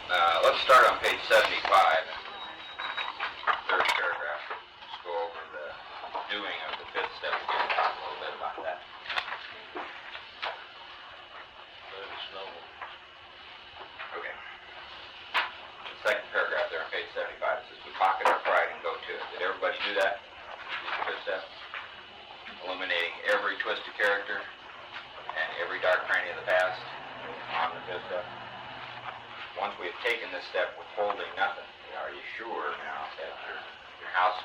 Let's start on page 75, third paragraph. Just go over the doing of the fifth step again and talk a little bit about that. Okay. The second paragraph there on page 75 says, we pocket our pride and go to it. Did everybody do that? The fifth step? Eliminating every twisted character and every dark cranny of the past on the fifth step. Once we have taken this step, withholding nothing, are you sure now that your house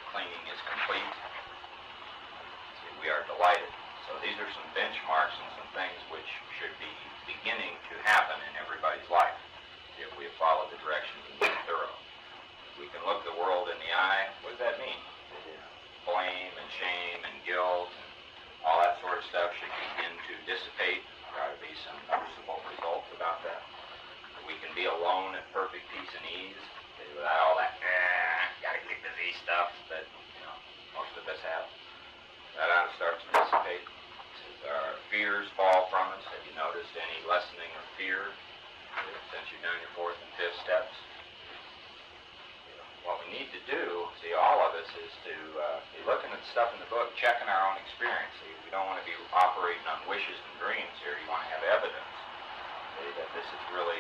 cleaning is complete? See, we are delighted. So these are some benchmarks and some things which should be beginning to happen in everybody's life if we have followed the directions and been thorough. We can look the world in the eye. What does that mean? Blame and shame and guilt and all that sort of stuff should begin to dissipate. There ought to be some noticeable results about that. We can be alone in perfect peace and ease without all that gotta get busy stuff that most of us have. That ought to start to dissipate. As our fears fall from us, have you noticed any lessening of fear since you've done your fourth and fifth steps? What we need to do, see, all of us, is to be looking at stuff in the book, checking our own experience. See, we don't want to be operating on wishes and dreams here. You want to have evidence that this is really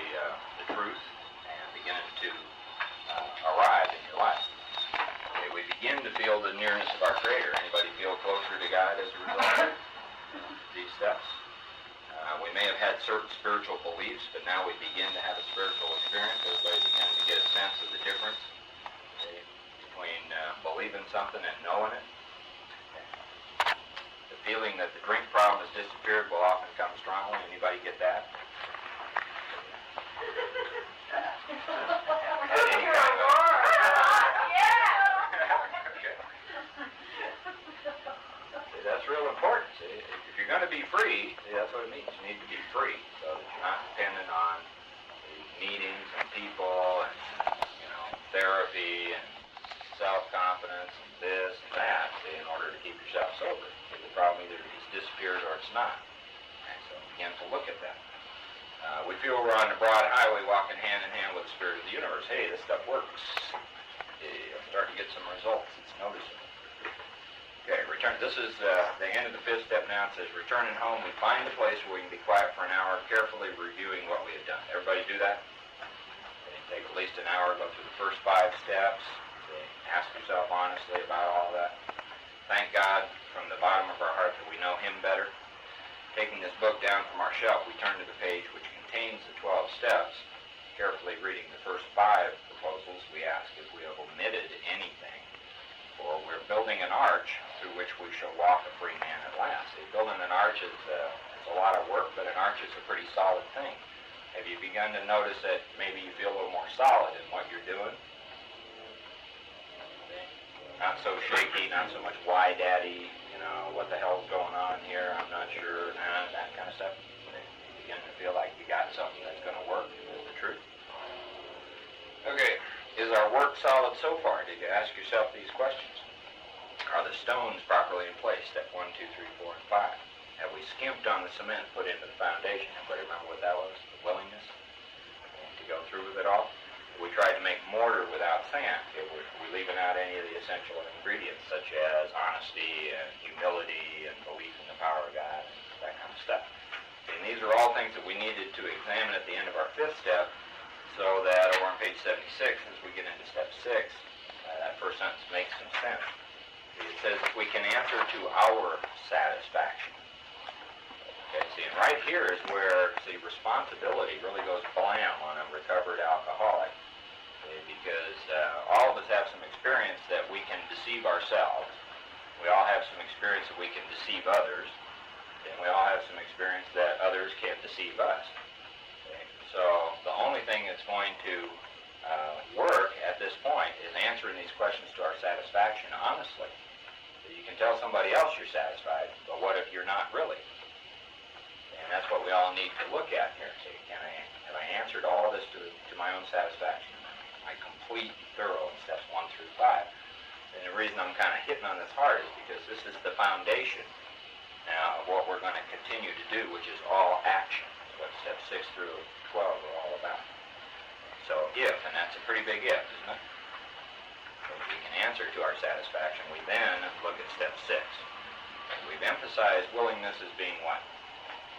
the truth and beginning to arrive in your life. Okay, we begin to feel the nearness of our Creator. Anybody feel closer to God as a result of these steps? We may have had certain spiritual beliefs, but now we begin to have a spiritual experience. Everybody beginning to get a sense of the difference between believing something and knowing it. The feeling that the drink problem has disappeared will often come strongly. Anybody get that? That's real important. See, if you're going to be free, that's what it means. You need to be free so that you're not dependent on the meetings and people and therapy and self-confidence and this and that in order to keep yourself sober. See, the problem either it's disappeared or it's not. And so begin to look at that. We feel we're on the broad highway walking hand in hand with the spirit of the universe. Hey, this stuff works. I'm starting to get some results. It's noticeable. Okay, return. This is the end of the fifth step now. It says, returning home, we find a place where we can be quiet for an hour, carefully reviewing what we have done. Everybody do that? Okay, take at least an hour, go through the first 5 steps. Okay, ask yourself honestly about all that. Thank God from the bottom of our heart that we know Him better. Taking this book down from our shelf, we turn to the page which contains the 12 steps. Carefully reading the first 5 proposals, we ask if we have omitted anything, for we're building an arch through which we shall walk a free man at last. See, building an arch is a lot of work, but an arch is a pretty solid thing. Have you begun to notice that maybe you feel a little more solid in what you're doing? Not so shaky, not so much why daddy, what the hell's going on here, I'm not sure, that kind of stuff. You begin to feel like you got something that's going to work, is the truth. Okay, is our work solid so far? Did you ask yourself these questions? Are the stones properly in place? Step 1, 2, 3, 4, and 5. Have we skimped on the cement put into the foundation? Everybody remember what that was? The willingness to go through with it all? We tried to make mortar without sand. Were we leaving out any of the essential ingredients, such as honesty and humility and belief in the power of God and that kind of stuff? And these are all things that we needed to examine at the end of our fifth step, so that over on page 76, as we get into step 6, that first sentence makes some sense. It says we can answer to our satisfaction. Okay, see, and right here is where the responsibility really goes blam on a recovered alcoholic. Because all of us have some experience that we can deceive ourselves. We all have some experience that we can deceive others. And we all have some experience that others can't deceive us. Okay? So the only thing that's going to work at this point is answering these questions to our satisfaction honestly. You can tell somebody else you're satisfied, but what if you're not really? And that's what we all need to look at here. See, have I answered all of this to my own satisfaction? Am I complete and thorough in steps 1 through 5? And the reason I'm kind of hitting on this hard is because this is the foundation now of what we're going to continue to do, which is all action. That's what steps 6 through 12 are all about. if, and that's a pretty big if, isn't it? So if we can answer to our satisfaction, we then look at step 6. We've emphasized willingness as being what?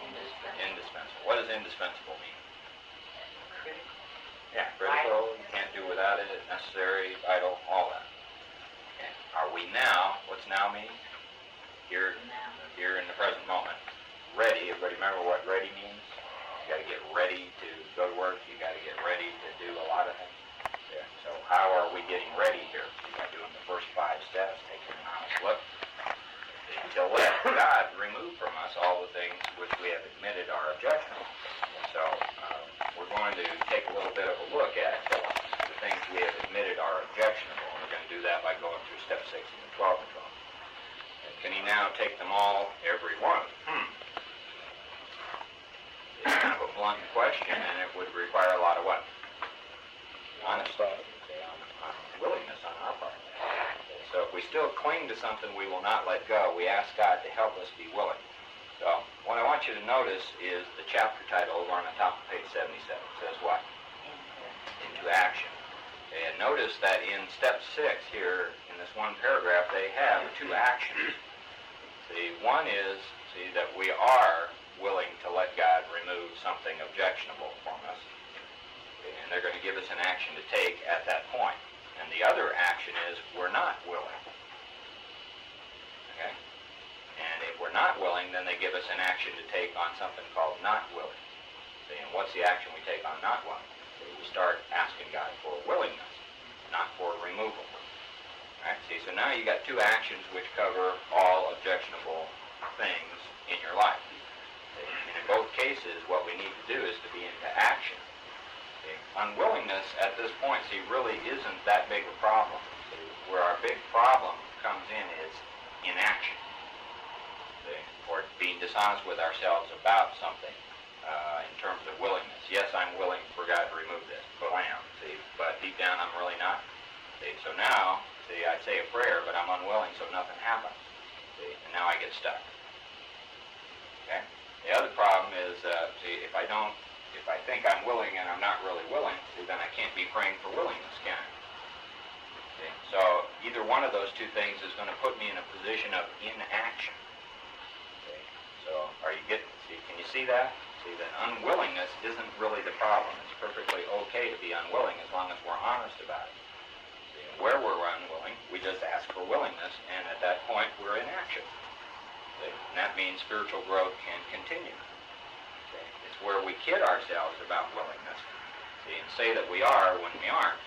Indispensable. What does indispensable mean? Critical. Yeah, critical, you can't do without it, necessary, vital, all that. Okay. Are we now, what's now mean? Here in the present moment. Ready, everybody remember what ready means? You got to get ready to go to work, you got to get ready to do a lot of things. Yeah. So how are we getting ready here? By doing the first 5 steps, taking an honest look, to let God remove from us all the things which we have admitted are objectionable. So we're going to take a little bit of a look at the things we have admitted are objectionable. And we're going to do that by going through step 6 and 12 and 12. And can he now take them all, every one? It's kind of a blunt question, and it would require a lot of what? Honesty. Willingness on our part. So if we still cling to something we will not let go, we ask God to help us be willing. So what I want you to notice is the chapter title over on the top of page 77. It says what? Into action. And notice that in step 6 here, in this one paragraph, they have 2 actions. See, one is, that we are willing to let God remove something objectionable from us. And they're going to give us an action to take at that point. And the other action is we're not willing. Okay? And if we're not willing, then they give us an action to take on something called not willing. See, and what's the action we take on not willing? See, we start asking God for willingness, not for removal. All right? See, so now you got 2 actions which cover all objectionable things in your life. See, and in both cases, what we need to do is to be into action. Unwillingness at this point, really isn't that big a problem. Where our big problem comes in is inaction. Or being dishonest with ourselves about something in terms of willingness. Yes, I'm willing for God to remove this, but I am. But deep down I'm really not. So now, I say a prayer, but I'm unwilling, so nothing happens. And now I get stuck. Okay? The other problem is, if I think I'm willing and I'm not really willing, then I can't be praying for willingness, can I? Okay? So either one of those 2 things is going to put me in a position of inaction. Okay? So can you see that? See that unwillingness isn't really the problem. It's perfectly okay to be unwilling as long as we're honest about it. See, where we're unwilling, we just ask for willingness, and at that point we're in action. See? And that means spiritual growth can continue. It's where we kid ourselves about willingness, and say that we are when we aren't.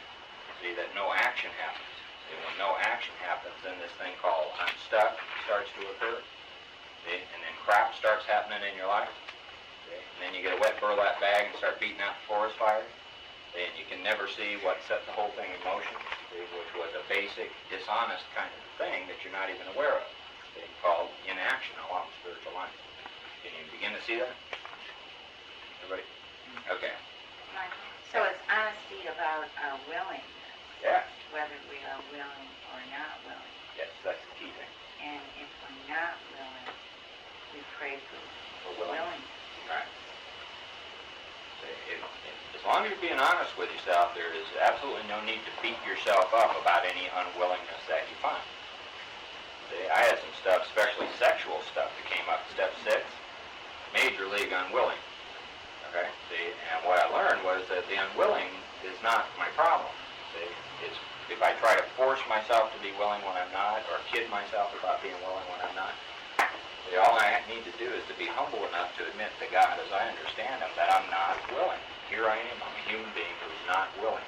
That no action happens. When no action happens, then this thing called I'm stuck starts to occur, and then crap starts happening in your life, and then you get a wet burlap bag and start beating out the forest fire, and you can never see what set the whole thing in motion, which was a basic, dishonest kind of thing that you're not even aware of, called inaction along the spiritual line. Can you begin to see that? Everybody? Okay. Right. So it's honesty about our willingness. Yeah. Whether we are willing or not willing. Yes, that's the key thing. And if we're not willing, we pray for willingness. Right. So as long as you're being honest with yourself, there is absolutely no need to beat yourself up about any unwillingness that you find. See, I had some stuff, especially sexual stuff, that came up in step 6. Major league unwilling. Okay? See, and what I learned was that the unwilling is not my problem. See, it's if I try to force myself to be willing when I'm not, or kid myself about being willing when I'm not, see, all I need to do is to be humble enough to admit to God, as I understand Him, that I'm not willing. Here I am. I'm a human being who's not willing,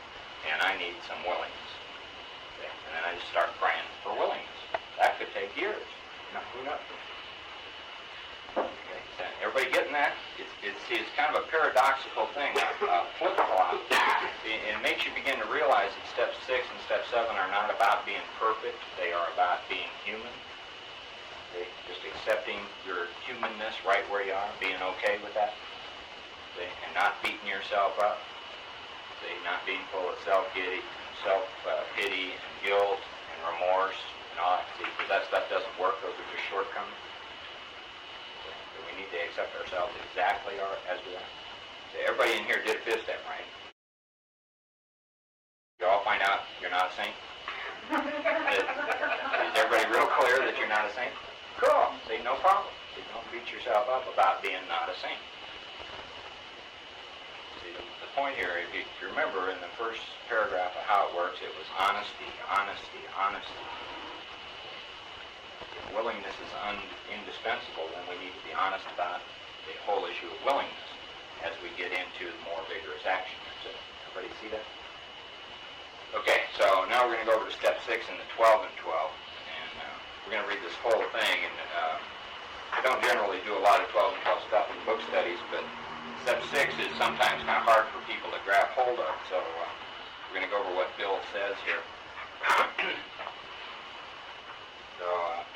and I need some willingness. Okay? And then I just start praying for willingness. That could take years. Who knows? Okay, so everybody getting that? It's kind of a paradoxical thing, a flip-flop. It makes you begin to realize that step 6 and step 7 are not about being perfect. They are about being human. Okay? Just accepting your humanness right where you are, being okay with that. Okay? And not beating yourself up. Okay? Not being full of self-pity and guilt and remorse and all that. See, because that stuff doesn't work. Those are just shortcomings. We need to accept ourselves exactly as we are. So everybody in here did a 5th step, right? not a saint? Is everybody real clear that you're not a saint? Cool. See, no problem. See, don't beat yourself up about being not a saint. See, the point here, if you remember in the first paragraph of how it works, it was honesty, honesty, honesty. If willingness is indispensable, then we need to be honest about the whole issue of willingness as we get into the more vigorous action. So, everybody see that? Okay, so now we're going to go over to step 6 in the 12 and 12. And we're going to read this whole thing. And I don't generally do a lot of 12 and 12 stuff in book studies, but step 6 is sometimes kind of hard for people to grab hold of. So we're going to go over what Bill says here. So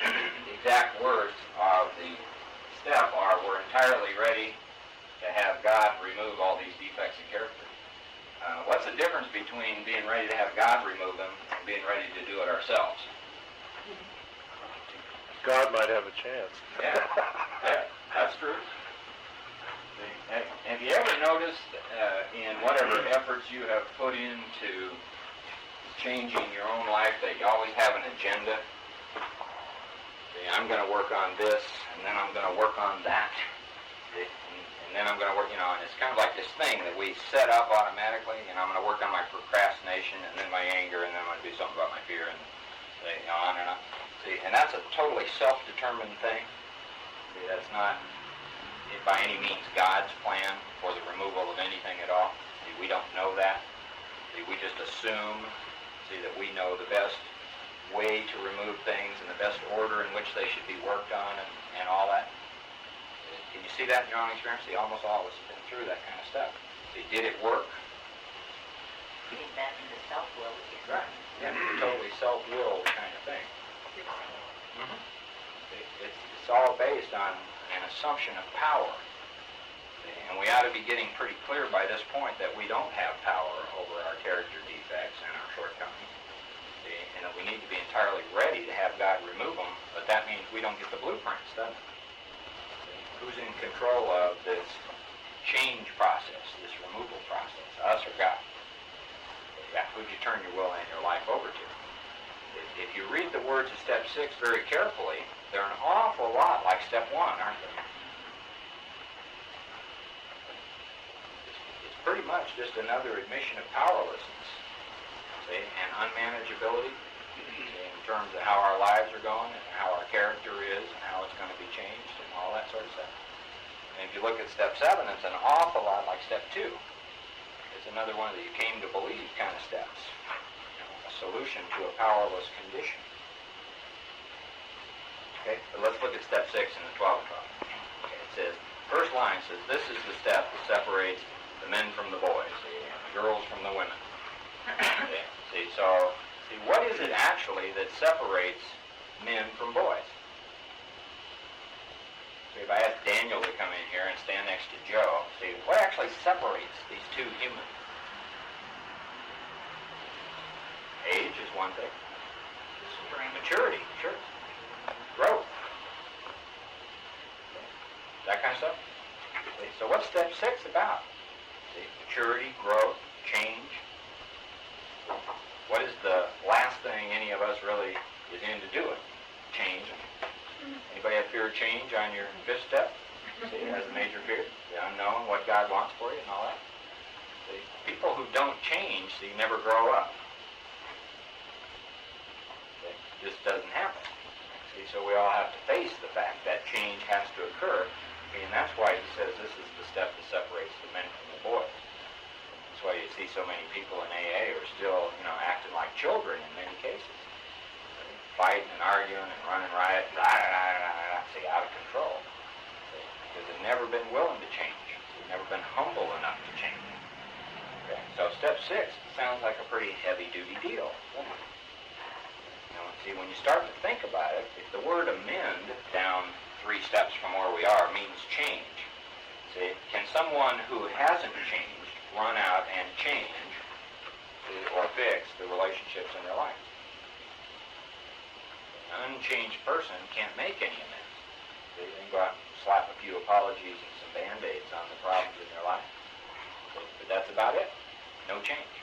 the exact words of the step are, we're entirely ready to have God remove all these defects of character. What's the difference between being ready to have God remove them and being ready to do it ourselves? God might have a chance. Yeah, that's true. Have you ever noticed in whatever efforts you have put into changing your own life that you always have an agenda? See, I'm going to work on this, and then I'm going to work on that. And then I'm going to work, and it's kind of like this thing that we set up automatically, and I'm going to work on my procrastination, and then my anger, and then I'm going to do something about my fear, and on and on. See, and that's a totally self-determined thing. See, that's not by any means God's plan for the removal of anything at all. See, we don't know that. See, we just assume, that we know the best way to remove things and the best order in which they should be worked on and all that. Can you see that in your own experience? See, almost all of us have been through that kind of stuff. See, did it work? Getting back into self-will again. Right. Yeah, totally self-willed kind of thing. Mm-hmm. It's all based on an assumption of power. And we ought to be getting pretty clear by this point that we don't have power over our character defects and our shortcomings. And that we need to be entirely ready to have God remove them, but that means we don't get the blueprints, doesn't it? Who's in control of this change process, this removal process, us or God? Who'd you turn your will and your life over to? If you read the words of step 6 very carefully, they're an awful lot like step 1, aren't they? It's pretty much just another admission of powerlessness, and unmanageability in terms of how our lives are going and how our character is and how it's going to be changed and all that sort of stuff. And if you look at step 7, it's an awful lot like step 2. It's another one of the you came to believe kind of steps. A solution to a powerless condition. Okay, so let's look at step 6 in the 12 problem. Okay, it says, first line says, this is the step that separates the men from the boys, the girls from the women. Okay, see, what is it actually that separates men from boys? So if I ask Daniel to come in here and stand next to Joe, see, what actually separates these two humans? Age is one thing. Maturity, sure. Growth. That kind of stuff. See, so what's step 6 about? See, maturity, growth, change. What is the last thing any of us really is into doing? Change. Anybody have fear of change on your 5th step? See, it has a major fear. The unknown, what God wants for you and all that. See, people who don't change, see, never grow up. See, it just doesn't happen. See, so we all have to face the fact that change has to occur. And that's why he says this is the step that separates the men from the boys. That's why you see so many people in AA are still, acting like children in many cases. Fighting and arguing and running riot, see, out of control. See, because they've never been willing to change. They've never been humble enough to change. Okay, so step 6 sounds like a pretty heavy-duty deal, doesn't it? See, when you start to think about it, if the word amend down 3 steps from where we are means change, see, can someone who hasn't changed run out and change or fix the relationships in their life? An unchanged person can't make any amends. They can go out and slap a few apologies and some Band-Aids on the problems in their life. But that's about it. No change.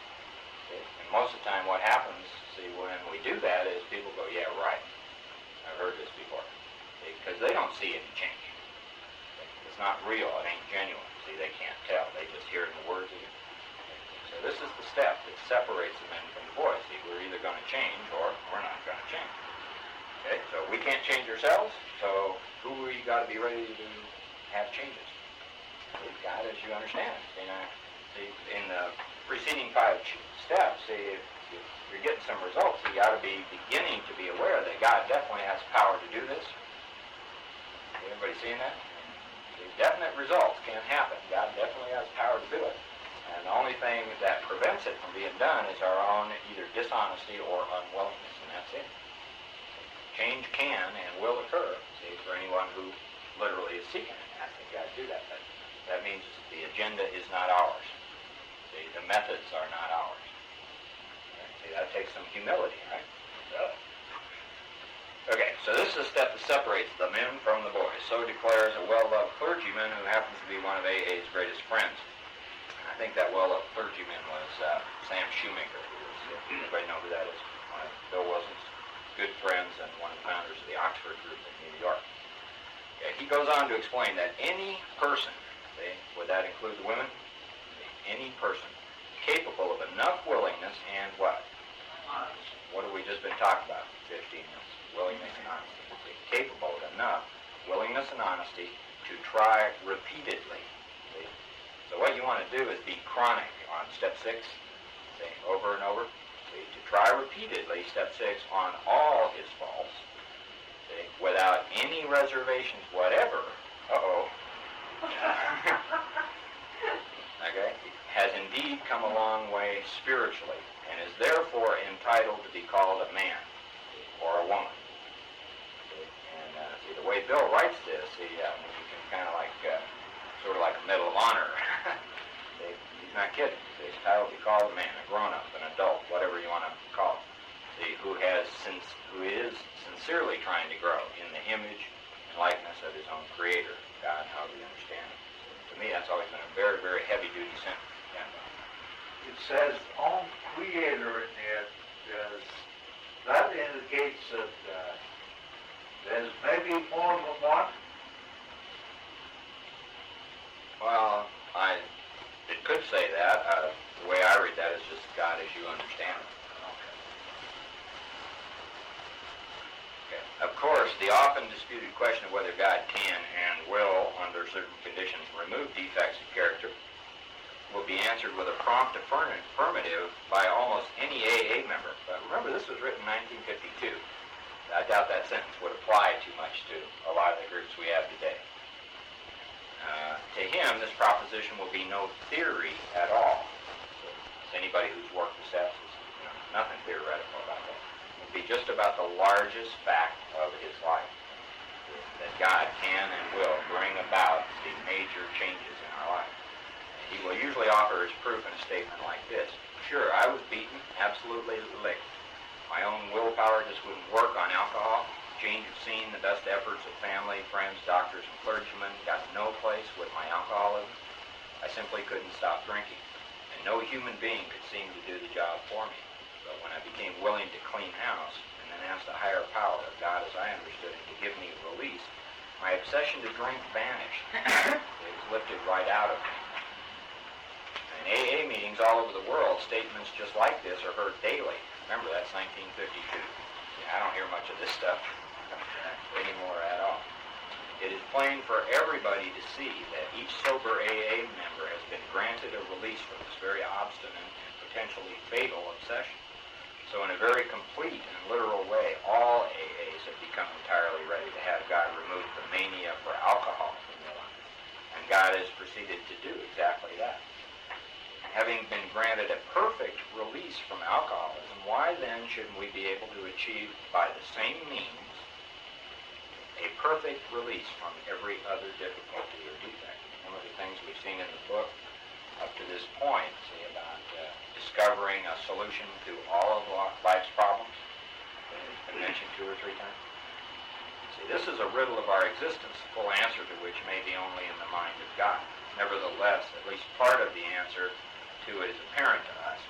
See? And most of the time what happens, see, when we do that is people go, yeah, right. I've heard this before. Because they don't see any change. It's not real. It ain't genuine. See, they can't tell. They just hear the words again. So this is the step that separates the men from the boys. See, we're either going to change or we're not going to change. Okay, so we can't change ourselves, so who we got to be ready to have changes? See, God, as you understand it. See, in the preceding 5 steps, see, if you're getting some results, you got to be beginning to be aware that God definitely has power to do this. Everybody seeing that? See, definite results can happen. God definitely has power to do it. And the only thing that prevents it from being done is our own either dishonesty or unwillingness, and that's it. Change can and will occur, see, for anyone who literally is seeking it, asking God to do that. But that means the agenda is not ours. See, the methods are not ours. See, that takes some humility, right? Okay, so this is a step that separates the men from the boys. So declares a well-loved clergyman who happens to be one of AA's greatest friends. I think that well-loved clergyman was Sam Shoemaker. Everybody know who that is? One of Bill Wilson's good friends and one of the founders of the Oxford group in New York. Okay, he goes on to explain that any person, see, would that include the women? Any person capable of enough willingness and what? What have we just been talking about? 15 minutes. Willingness and honesty. Capable of enough willingness and honesty to try repeatedly. See? So what you want to do is be chronic on step 6, see, over and over. See, to try repeatedly, step 6, on all his faults, see, without any reservations whatever. Okay, has indeed come a long way spiritually, and is therefore entitled to be called a man or a woman. And see, the way Bill writes this, see, you can kind of like, sort of like a Medal of Honor. See, he's not kidding. See, he's entitled to be called a man, a grown-up, an adult, whatever you want to call it. See, who is sincerely trying to grow in the image and likeness of his own Creator, God, however you understand it. To me, that's always been a very, very heavy-duty sentence. Yeah. It says own Creator in there. That indicates that there's maybe more than one. Well, it could say that. The way I read that is just God as you understand it. Okay. Of course, the often disputed question of whether God can and will, under certain conditions, remove defects of character will be answered with a prompt affirmative by almost any AA member. But remember, this was written in 1952. I doubt that sentence would apply too much to a lot of the groups we have today. To him, this proposition will be no theory at all. So anybody who's worked the steps, nothing theoretical about that. It will be just about the largest fact of his life, that God can and will bring about the major changes in our life. He will usually offer his proof in a statement like this. Sure, I was beaten, absolutely licked. My own willpower just wouldn't work on alcohol. Change of scene, the best efforts of family, friends, doctors, and clergymen got no place with my alcoholism. I simply couldn't stop drinking, and no human being could seem to do the job for me. But when I became willing to clean house, and then asked the higher power of God as I understood it to give me release, my obsession to drink vanished. It was lifted right out of me. In AA meetings all over the world, statements just like this are heard daily. Remember, that's 1952. I don't hear much of this stuff anymore at all. It is plain for everybody to see that each sober AA member has been granted a release from this very obstinate and potentially fatal obsession. So in a very complete and literal way, all AAs have become entirely ready to have God remove the mania for alcohol from their life. And God has proceeded to do exactly that. Having been granted a perfect release from alcoholism, why then shouldn't we be able to achieve by the same means a perfect release from every other difficulty or defect? One of the things we've seen in the book up to this point, see, about discovering a solution to all of life's problems. It's been mentioned 2 or 3 times. See, this is a riddle of our existence, the full answer to which may be only in the mind of God. Nevertheless, at least part of the answer to it is apparent to us.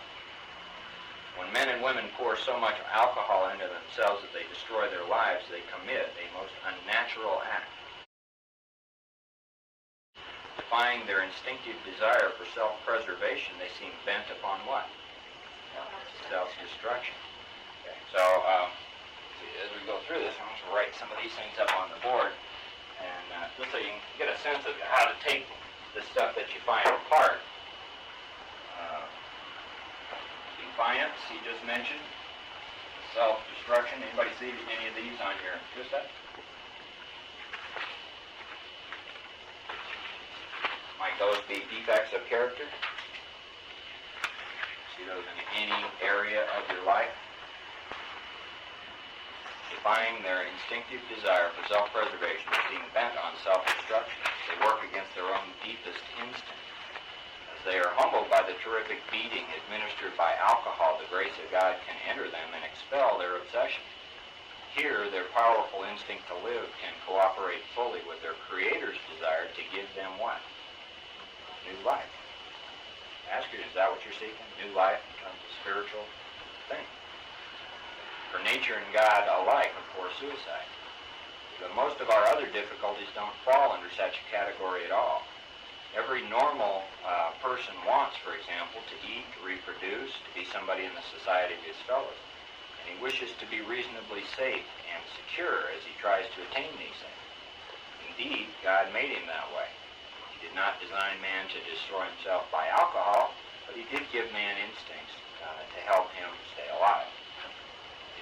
When men and women pour so much alcohol into themselves that they destroy their lives, they commit a most unnatural act. Defying their instinctive desire for self-preservation, they seem bent upon what? Self-destruction. Okay. So, as we go through this, I'm going to write some of these things up on the board, and just so you can get a sense of how to take the stuff that you find apart. Defiance, he just mentioned. Self-destruction. Anybody see any of these on your list? Might those be defects of character? See those in any area of your life? Defying their instinctive desire for self-preservation, being bent on self-destruction. They work against their own deepest instinct. As they are humbled by the terrific beating administered by alcohol, the grace of God can enter them and expel their obsession. Here, their powerful instinct to live can cooperate fully with their Creator's desire to give them what? New life. Ask you, is that what you're seeking? New life in terms of spiritual thing. For nature and God alike, of course, suicide. But most of our other difficulties don't fall under such a category at all. Every normal person wants, for example, to eat, to reproduce, to be somebody in the society of his fellows. And he wishes to be reasonably safe and secure as he tries to attain these things. Indeed, God made him that way. He did not design man to destroy himself by alcohol, but he did give man instincts to help him stay alive.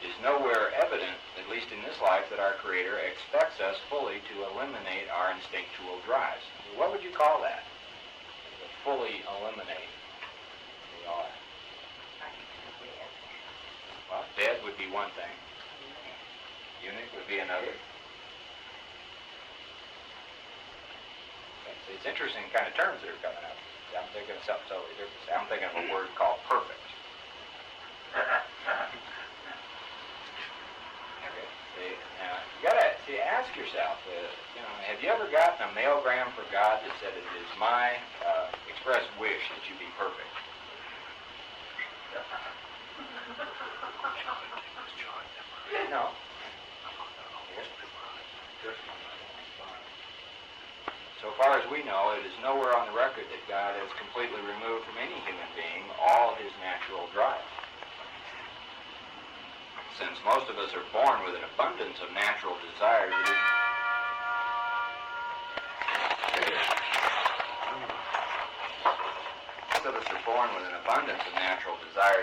It is nowhere evident, at least in this life, that our Creator expects us fully to eliminate our instinctual drives. What would you call that? Fully eliminate. Well, dead would be one thing. Eunuch would be another. Okay, so it's interesting kind of terms that are coming up. I'm thinking of something totally different. I'm thinking of a word called perfect. You gotta ask yourself, have you ever gotten a mailgram from God that said, "It is my express wish that you be perfect"? No. So far as we know, it is nowhere on the record that God has completely removed from any human being all his natural drives. Since most of us are born with an abundance of natural desires,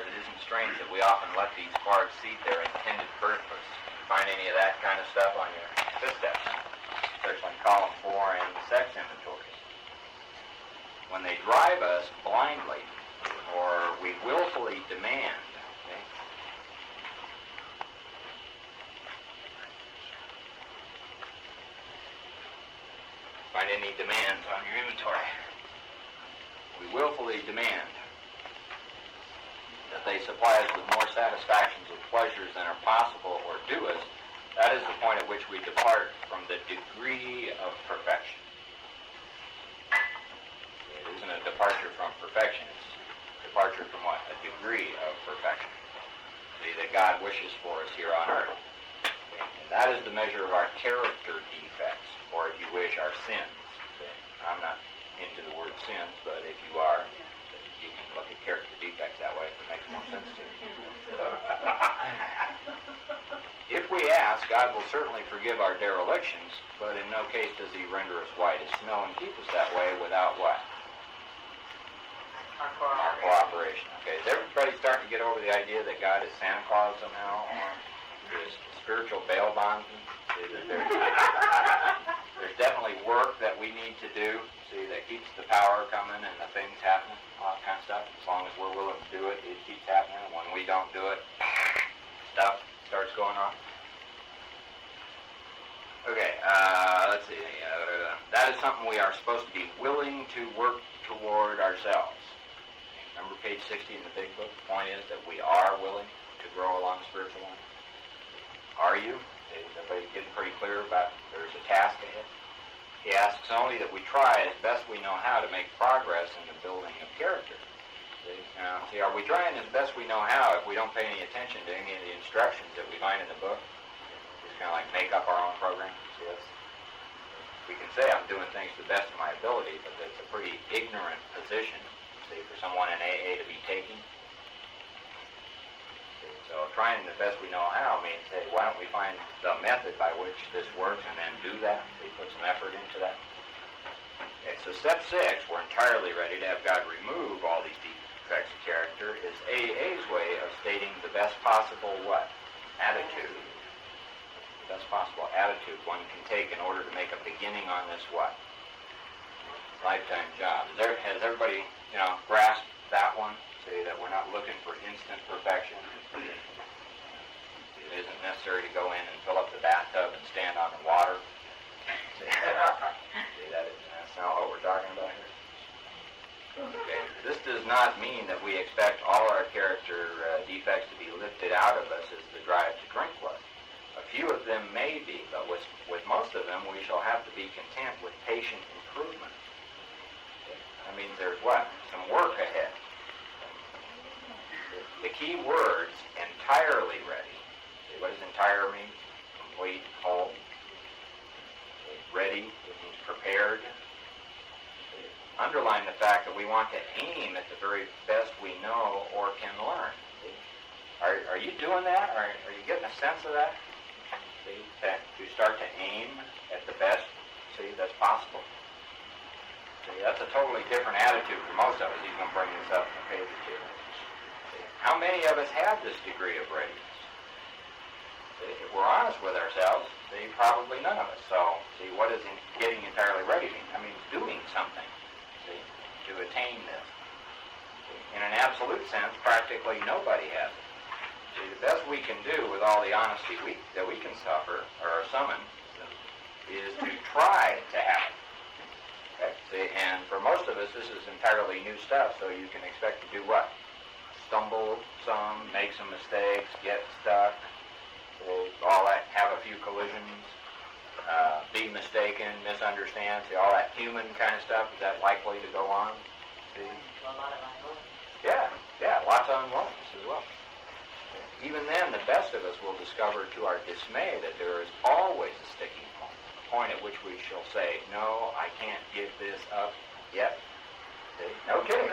it isn't strange that we often let these far exceed their intended purpose. Find any of that kind of stuff on your fifth step, especially in column 4 and the sex inventory. When they drive us blindly, or we willfully demand, find any demands on your inventory. We willfully demand that they supply us with more satisfactions or pleasures than are possible or due us. That is the point at which we depart from the degree of perfection. It isn't a departure from perfection. It's a departure from what? A degree of perfection. See, that God wishes for us here on earth. And that is the measure of our character defects, or if you wish, our sins. I'm not into the word sins, but if you are, you can look at character defects that way if it makes more sense to you. If we ask, God will certainly forgive our derelictions, but in no case does he render us white as snow and keep us that way without what? Our cooperation. Okay, is everybody starting to get over the idea that God is Santa Claus somehow, or is spiritual bail bondsman? There's definitely work that we need to do, see, that keeps the power coming and the things happening, all that kind of stuff. As long as we're willing to do it, it keeps happening. When we don't do it, stuff starts going on. Okay, let's see. That is something we are supposed to be willing to work toward ourselves. Remember page 60 in the big book? The point is that we are willing to grow along the spiritual line. Are you? Is everybody getting pretty clear about there's a task ahead? He asks only that we try as best we know how to make progress in the building of character. See, are we trying as best we know how if we don't pay any attention to any of the instructions that we find in the book? Just kind of like make up our own program. See, we can say I'm doing things to the best of my ability, but that's a pretty ignorant position, see, for someone in AA to be taking. So trying the best we know how means, hey, why don't we find the method by which this works and then do that? We put some effort into that. Okay, so step 6, we're entirely ready to have God remove all these defects of character, is AA's way of stating the best possible what? Attitude. The best possible attitude one can take in order to make a beginning on this what? Lifetime job. Has everybody, grasped that one? Say that we're not looking for instant perfection. It isn't necessary to go in and fill up the bathtub and stand on the water. See, that's not what we're talking about here. Okay. This does not mean that we expect all our character defects to be lifted out of us as the drive to drink was. A few of them may be, but with most of them we shall have to be content with patient improvement. Okay. That means there's what? Some work ahead. The key words, entirely ready. Okay, what does entire mean? Complete, whole. Okay, ready, it means prepared. Okay, underline the fact that we want to aim at the very best we know or can learn. Okay, are you doing that? Are you getting a sense of that? See, to start to aim at the best, see, that's possible. See, that's a totally different attitude for most of us. He's going to bring this up in a page or two. How many of us have this degree of readiness? See, if we're honest with ourselves, see, probably none of us. So, see, what does getting entirely ready mean? I mean, doing something, see, to attain this. See, in an absolute sense, practically nobody has it. See, the best we can do with all the honesty that we can suffer, or summon, is to try to have it. Okay? See, and for most of us, this is entirely new stuff, so you can expect to do what? Stumble some, make some mistakes, get stuck, all that, have a few collisions, be mistaken, misunderstand, see, all that human kind of stuff, is that likely to go on? See? A lot of unknowns. Yeah, lots of unknowns as well. Even then, the best of us will discover to our dismay that there is always a sticking point, a point at which we shall say, no, I can't give this up yet. See? No kidding.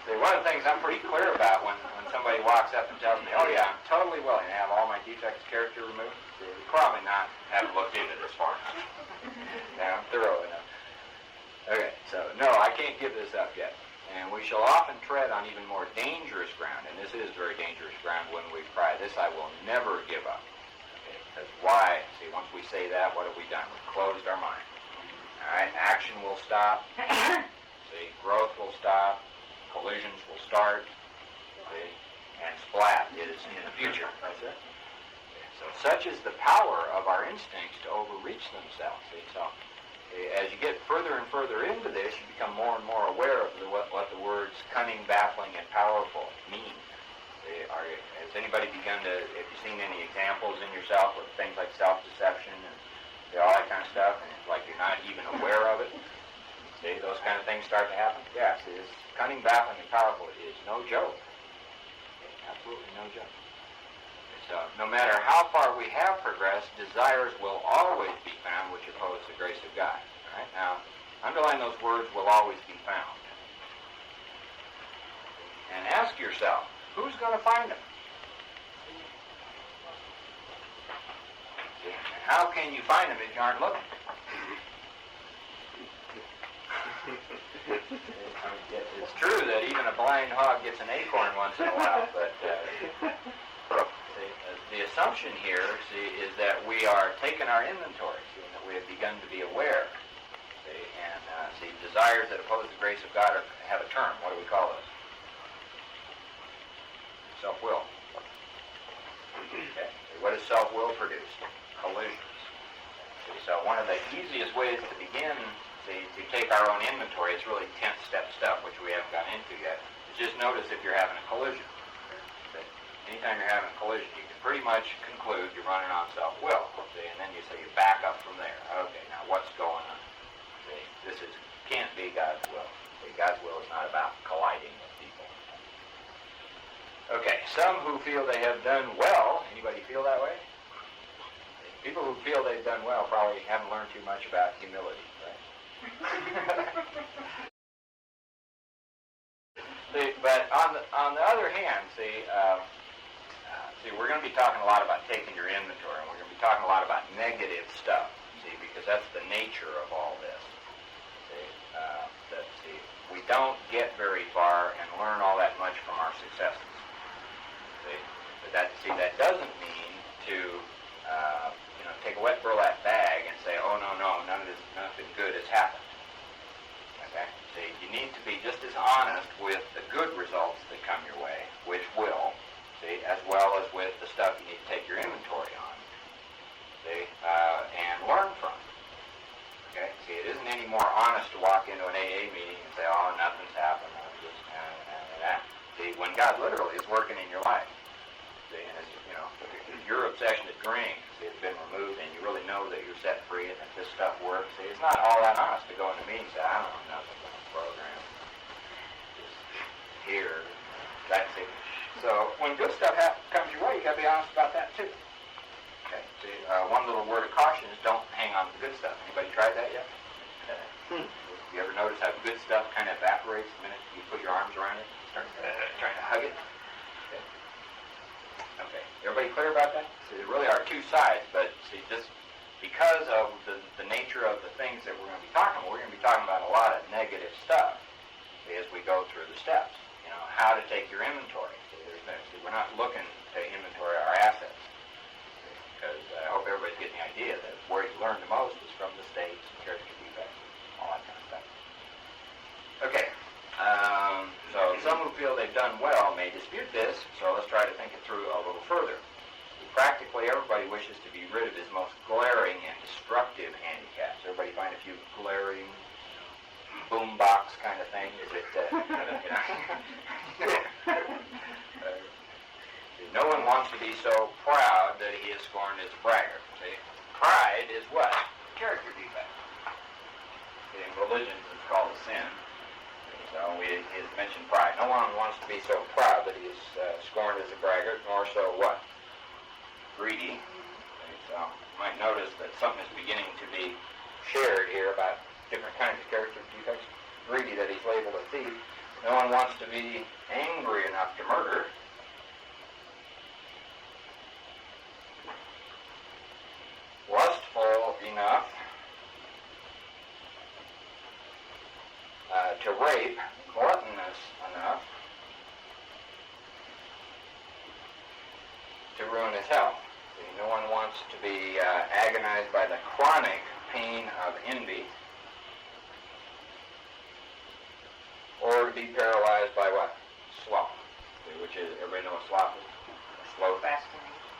See, one of the things I'm pretty clear about when somebody walks up and tells me, oh yeah, I'm totally willing to have all my defects of character removed, see, probably not haven't looked into this far enough. Now, thorough enough. Okay, so no, I can't give this up yet. And we shall often tread on even more dangerous ground, and this is very dangerous ground when we cry, this I will never give up. Okay, because why? See, once we say that, what have we done? We've closed our mind. All right, action will stop. See, growth will stop. Collisions will start. See, and splat is in the future. That's it. Okay, so such is the power of our instincts to overreach themselves. See, so as you get further and further into this, you become more and more aware of what the words cunning, baffling, and powerful mean. Has anybody have you seen any examples in yourself of things like self-deception and all that kind of stuff, and it's like you're not even aware of it? See, those kind of things start to happen? Yeah, see, this cunning, baffling, and powerful is no joke. Absolutely no joke. So, no matter how far we have progressed, desires will always be found which oppose the grace of God. All right? Now, underline those words, will always be found. And ask yourself, who's going to find them? See, and how can you find them if you aren't looking? It's true that even a blind hog gets an acorn once in a while, but the assumption here, see, is that we are taking our inventory, see, and that we have begun to be aware. See, and see, desires that oppose the grace of God have a term. What do we call those? Self-will. Okay. What does self-will produce? Collisions. See, so one of the easiest ways to begin, see, to take our own inventory, it's really 10th-step stuff, which we haven't gotten into yet, is just notice if you're having a collision. Okay. Anytime you're having a collision, you can pretty much conclude you're running on self-will. See, and then you say you back up from there. Okay, now what's going on? See, this can't be God's will. See, God's will is not about colliding with people. Okay, some who feel they have done well. Anybody feel that way? People who feel they've done well probably haven't learned too much about humility, right? But on the other hand, see, we're going to be talking a lot about taking your inventory, and we're going to be talking a lot about negative stuff, see, because that's the nature of all this. See, we don't get very far and learn all that much from our successes. See, that doesn't mean to, take a wet burlap bag and say, oh, no, nothing good has happened. Okay? See, you need to be just as honest with the good results that come your way, which will, see, as well as with the stuff you need to take your inventory on, see, and learn from. Okay? See, it isn't any more honest to walk into an AA meeting and say, oh, nothing's happened, and that. See, when God literally is working in your life, see, and your obsession to drink has been removed, and you really know that you're set free and that this stuff works. See, it's not all that honest to go in a meeting and say, I don't know nothing about the program. Just here. That's it. So when good stuff comes your way, you got to be honest about that too. Okay. See, one little word of caution is don't hang on to the good stuff. Anybody tried that yet? You ever notice how good stuff kind of evaporates the minute you put your arms around it, start trying to hug it? Okay, everybody clear about that? See, there really are two sides, but see, just because of the nature of the things that we're going to be talking about, we're going to be talking about a lot of negative stuff as we go through the steps. How to take your inventory. See, we're not looking to inventory our assets, because I hope everybody's getting the idea that where you learn the most is from mistakes and character defects, all that kind of stuff. Okay. So some who feel they've done well may dispute this, so let's try to think it through a little further. Practically everybody wishes to be rid of his most glaring and destructive handicaps. Everybody find a few glaring, boombox kind of things that, no one wants to be so proud that he is scorned as a braggart. See? Pride is what? Character defect. In religions it's called a sin. So he's mentioned pride. No one wants to be so proud that he is scorned as a braggart, nor so what? Greedy. Okay, so you might notice that something is beginning to be shared here about different kinds of character defects. Greedy, that he's labeled a thief. No one wants to be angry enough to murder. Lustful enough to rape, gluttonous enough to ruin his health. See, no one wants to be agonized by the chronic pain of envy, or to be paralyzed by what? Sloth. See, which is, everybody know what sloth is? Sloth.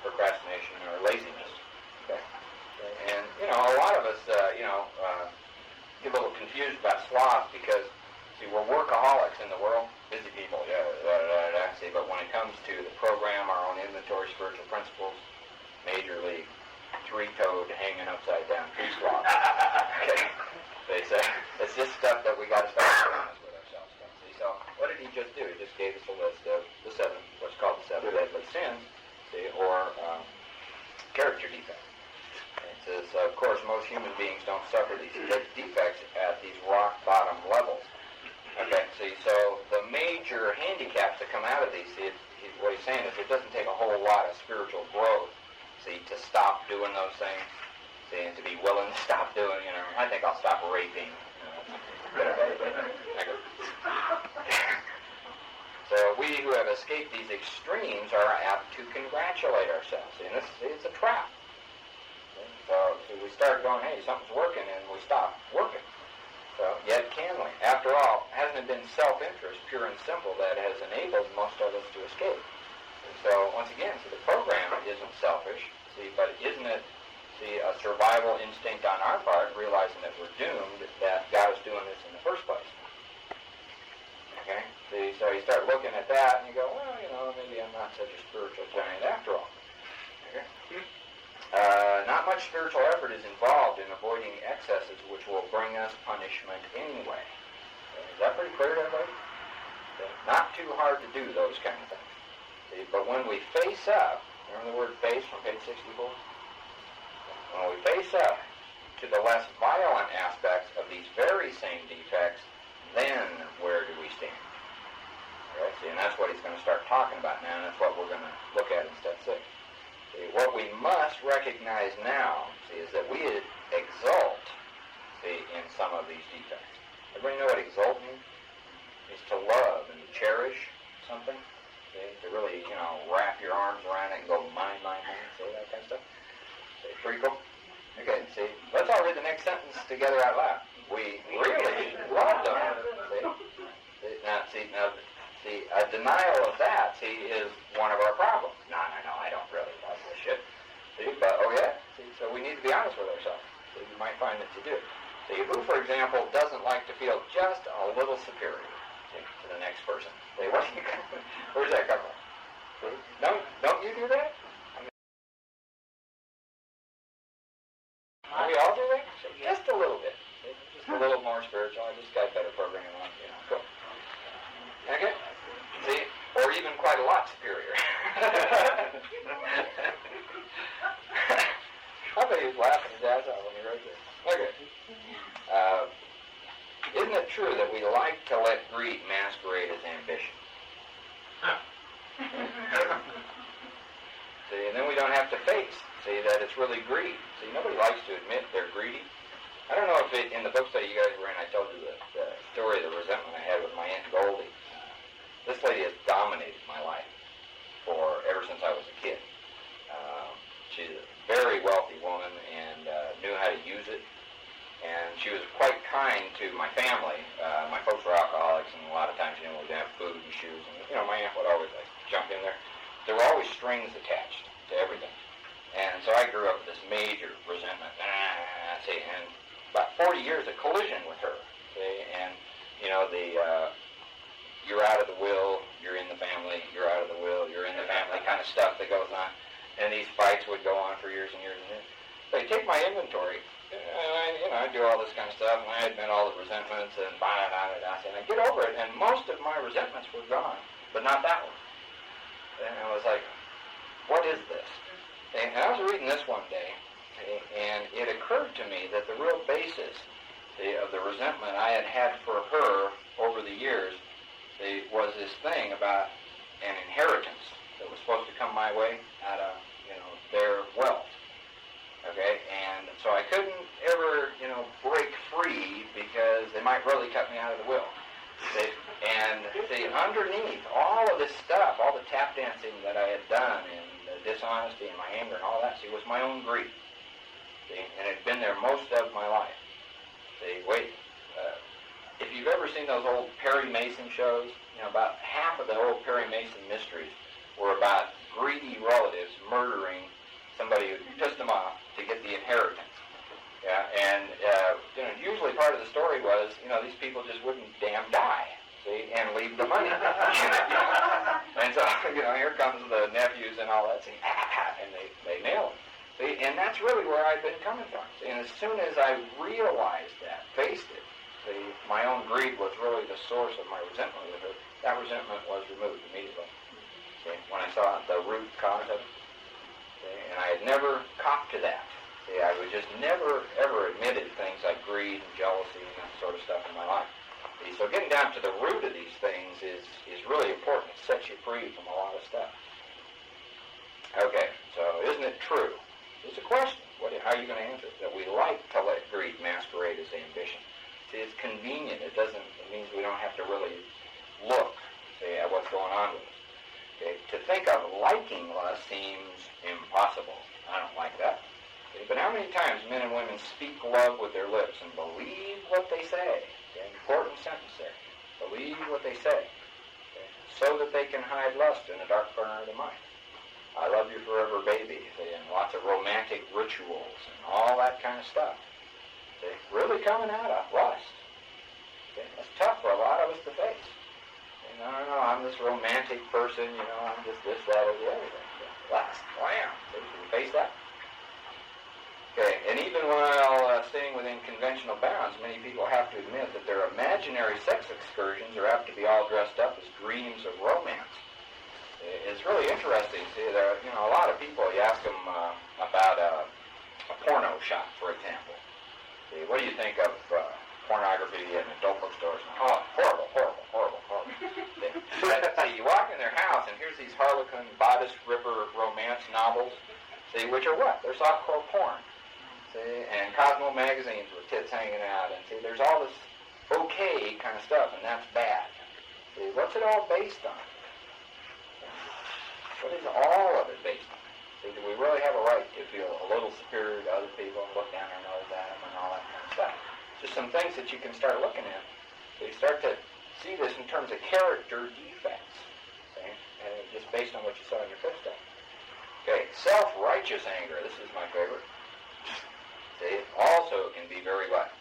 Procrastination or laziness. Okay. And, a lot of us, get a little confused about sloth because, see, we're workaholics in the world, busy people, see, but when it comes to the program, our own inventory, spiritual principles, major league, three-toed, hanging upside down tree sloth. Okay. They say, it's just stuff that we got to start being honest with ourselves. See, so what did he just do? He just gave us a list of the seven, what's called the seven deadly sins, see, or character defects. It says, of course, most human beings don't suffer these defects at these rock-bottom levels. Okay, see, so the major handicaps that come out of these, see, what he's saying is it doesn't take a whole lot of spiritual growth, see, to stop doing those things, see, and to be willing to stop doing, I think I'll stop raping. So we who have escaped these extremes are apt to congratulate ourselves. See, and this is a trap. So we start going, hey, something's working, and we stop working. So, yet can we? After all, hasn't it been self-interest, pure and simple, that has enabled most of us to escape? And so, once again, the program isn't selfish, but isn't it, a survival instinct on our part, realizing that we're doomed, that got us doing this in the first place? Okay? So you start looking at that, and you go, well, maybe I'm not such a spiritual giant after all. Okay? Not much spiritual effort is involved in avoiding excesses which will bring us punishment anyway. Is that pretty clear to everybody? Okay. Not too hard to do those kind of things. See? But when we face up, remember the word face from page 64? When we face up to the less violent aspects of these very same defects, then where do we stand? Okay, see, and that's what he's going to start talking about now, and that's what we're going to look at in step 6. See, what we must recognize now, see, is that we exult, see, in some of these defects. Everybody know what exult means? It's to love and to cherish something. See, to really, wrap your arms around it and go, mine, see, that kind of stuff. See, pretty cool? Okay, see, let's all read the next sentence together out loud. We really love them. See, a denial of that, see, is one of our problems. No, I don't really love this shit. See, but, oh yeah? See, so we need to be honest with ourselves. So you might find that you do. See, who, for example, doesn't like to feel just a little superior, see, to the next person? See, where's that come from? See, don't you do that? We all do that? Just a little bit. Just a little more spiritual. I just got better programming on, cool. Okay? See? Or even quite a lot superior. I bet he was laughing his ass out when he wrote this. Okay. Isn't it true that we like to let greed masquerade as ambition? See, and then we don't have to face, see, that it's really greed. See, nobody likes to admit they're greedy. I don't know if in the book study you guys were in, I told you the story of the resentment I had with my Aunt Goldie. This lady has dominated my life ever since I was a kid. She's a very wealthy woman and knew how to use it. And she was quite kind to my family. My folks were alcoholics, and a lot of times, we didn't have food and shoes. And, my aunt would always jump in there. There were always strings attached to everything. And so I grew up with this major resentment. See, and about 40 years of collision with her. See, and, you're out of the will, you're in the family, you're out of the will, you're in the family kind of stuff that goes on. And these fights would go on for years and years and years. So you take my inventory, and I do all this kind of stuff, and I admit all the resentments, and and I get over it, and most of my resentments were gone, but not that one. And I was like, what is this? And I was reading this one day, and it occurred to me that the real basis of the resentment I had for her over the years was this thing about an inheritance that was supposed to come my way out of, their wealth. Okay, and so I couldn't ever, break free because they might really cut me out of the will. And underneath all of this stuff, all the tap dancing that I had done, and the dishonesty and my anger and all that, was my own greed. And it had been there most of my life. If you've ever seen those old Perry Mason shows, about half of the old Perry Mason mysteries were about greedy relatives murdering somebody who pissed them off to get the inheritance. Yeah, and usually part of the story was, these people just wouldn't damn die, see, and leave the money. And so, here comes the nephews and all that, see, and they nail them. See, and that's really where I've been coming from. See, and as soon as I realized that, faced it, see, my own greed was really the source of my resentment with her. That resentment was removed immediately. See, when I saw the root cause of it. And I had never copped to that. See, I was just never, ever admitted things like greed and jealousy and that sort of stuff in my life. See, so getting down to the root of these things is really important. It sets you free from a lot of stuff. Okay, so isn't it true? It's a question. How are you going to answer it? That we like to let greed masquerade as ambition. See, it's convenient. It means we don't have to really look, see, at what's going on with us. Okay? To think of liking lust seems impossible. I don't like that. Okay? But how many times men and women speak love with their lips and believe what they say? Okay? Important sentence there. Believe what they say. Okay? So that they can hide lust in a dark corner of the mind. I love you forever, baby. Okay? And lots of romantic rituals and all that kind of stuff. Okay? Really coming out of lust. Okay? That's tough for a lot of us to face. No, I'm this romantic person, I'm just this, that, or the other thing. Lust. Wow. Can you face that? Okay, and even while staying within conventional bounds, many people have to admit that their imaginary sex excursions are apt to be all dressed up as dreams of romance. It's really interesting. See, there, a lot of people, you ask them about a porno shop, for example. See, what do you think of pornography in adult bookstores? Oh, horrible, horrible, horrible, horrible. See, you walk in their house, and here's these Harlequin bodice ripper romance novels, see, which are what? They're softcore porn. See, and Cosmo magazines with tits hanging out, and see, there's all this okay kind of stuff, and that's bad. See, what's it all based on? What is all of it based on? See, do we really have a right to feel a little superior to other people and look down our nose at them and all that kind of stuff? Just some things that you can start looking at. So you start to see this in terms of character defects, see? Just based on what you saw in your fifth step. Okay, self-righteous anger. This is my favorite. See, also can be very what?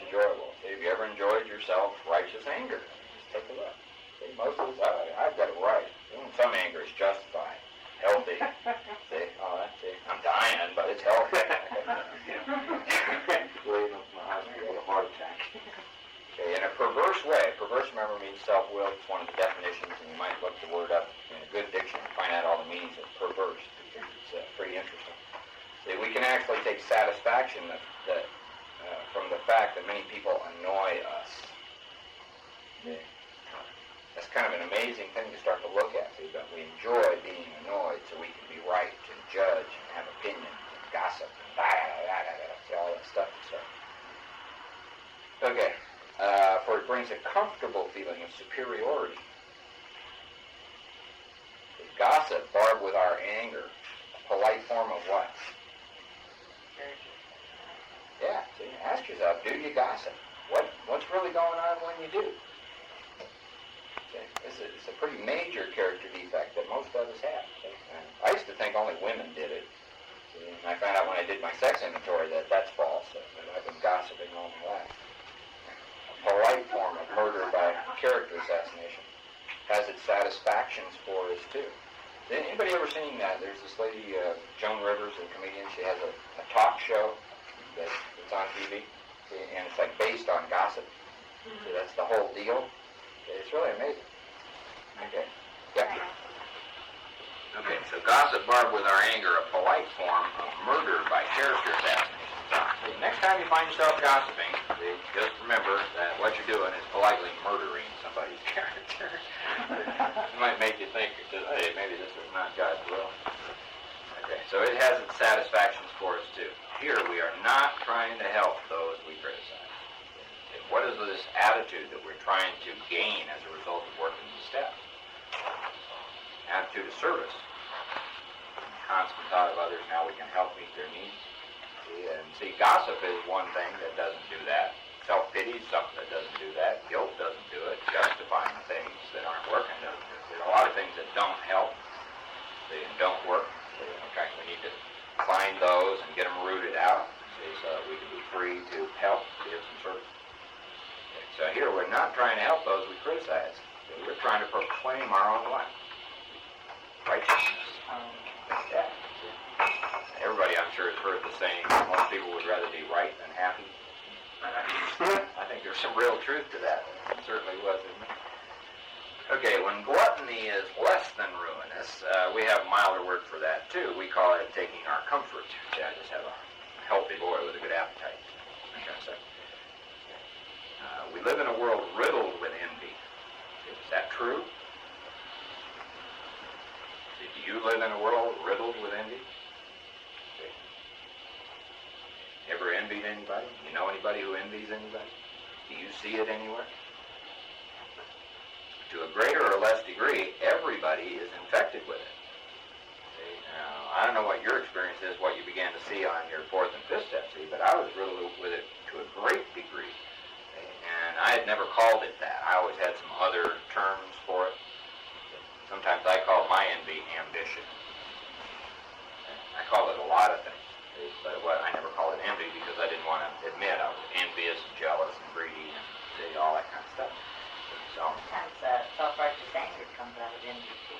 Enjoyable. See, have you ever enjoyed your self-righteous anger? Just take a look. See, most of us, I've got it right. Even some anger is justified, healthy. See, I'm dying, but it's healthy. Believe me, my husband had a heart attack. Okay, in a perverse way, perverse, remember, means self-will. It's one of the definitions, and you might look the word up in a good dictionary and find out all the meanings of perverse. It's pretty interesting. See, we can actually take satisfaction from the fact that many people annoy us. See? That's kind of an amazing thing to start to look at, see, but we enjoy being annoyed so we can be right and judge and have opinions and gossip and see all that stuff and stuff. Okay, for it brings a comfortable feeling of superiority. The gossip barbed with our anger, a polite form of what? Yeah, see, ask yourself, do you gossip? What's really going on when you do? It's a pretty major character defect that most of us have. And I used to think only women did it. And I found out when I did my sex inventory that that's false. That I've been gossiping all my life. A polite form of murder by character assassination has its satisfactions for us too. Anybody ever seen that? There's this lady, Joan Rivers, a comedian. She has a talk show that's on TV, and it's like based on gossip. So that's the whole deal. It's really amazing. Okay? Yeah. Okay, so gossip barbed with our anger, a polite form of murder by character assassination. Next time you find yourself gossiping, just remember that what you're doing is politely murdering somebody's character. It might make you think, hey, maybe this is not God's will. Okay, so it has its satisfactions for us too. Here we are not trying to help those we criticize. What is this attitude that we're trying to gain as a result of working the steps? Attitude of service. Constant thought of others, how we can help meet their needs. See, gossip is one thing that doesn't do that. Self-pity is something that doesn't do that. Guilt doesn't do it. Justifying things that aren't working doesn't do it. There's a lot of things that don't help, and don't work. Okay, we need to find those and get them rooted out so that we can be free to help, give some service. So here we're not trying to help those we criticize. We're trying to proclaim our own life. Righteousness. Yeah. Everybody, I'm sure, has heard the saying, most people would rather be right than happy. I think there's some real truth to that. It certainly was, isn't it? Okay, when gluttony is less than ruinous, we have a milder word for that, too. We call it taking our comfort. I just have a healthy boy with a good appetite. That kind of stuff. We live in a world riddled with envy. Is that true? Do you live in a world riddled with envy? Ever envied anybody? You know anybody who envies anybody? Do you see it anywhere? To a greater or less degree, everybody is infected with it. Now, I don't know what your experience is, what you began to see on your fourth and fifth step, but I was riddled with it to a great degree. And I had never called it that. I always had some other terms for it. Sometimes I call my envy ambition. I call it a lot of things. But I never called it envy because I didn't want to admit I was envious, jealous, and greedy, and all that kind of stuff. So Sometimes self-righteous anger comes out of envy too.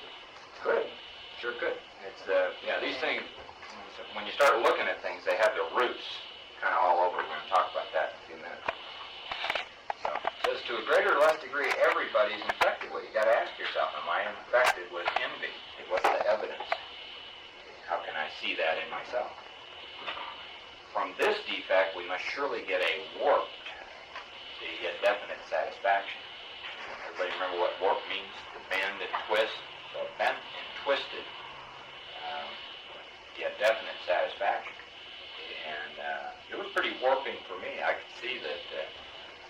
Could. Sure could. It's, these things, when you start looking at things, they have their roots kind of all over. We're going to talk about that in a few minutes. So, it says, to a greater or less degree, everybody's infected with it. You got to ask yourself, am I infected with envy? What's the evidence? How can I see that in myself? From this defect, we must surely get a warped, definite satisfaction. Everybody remember what warp means? To bend and twist. So bent and twisted, yet definite satisfaction. And it was pretty warping for me. I could see that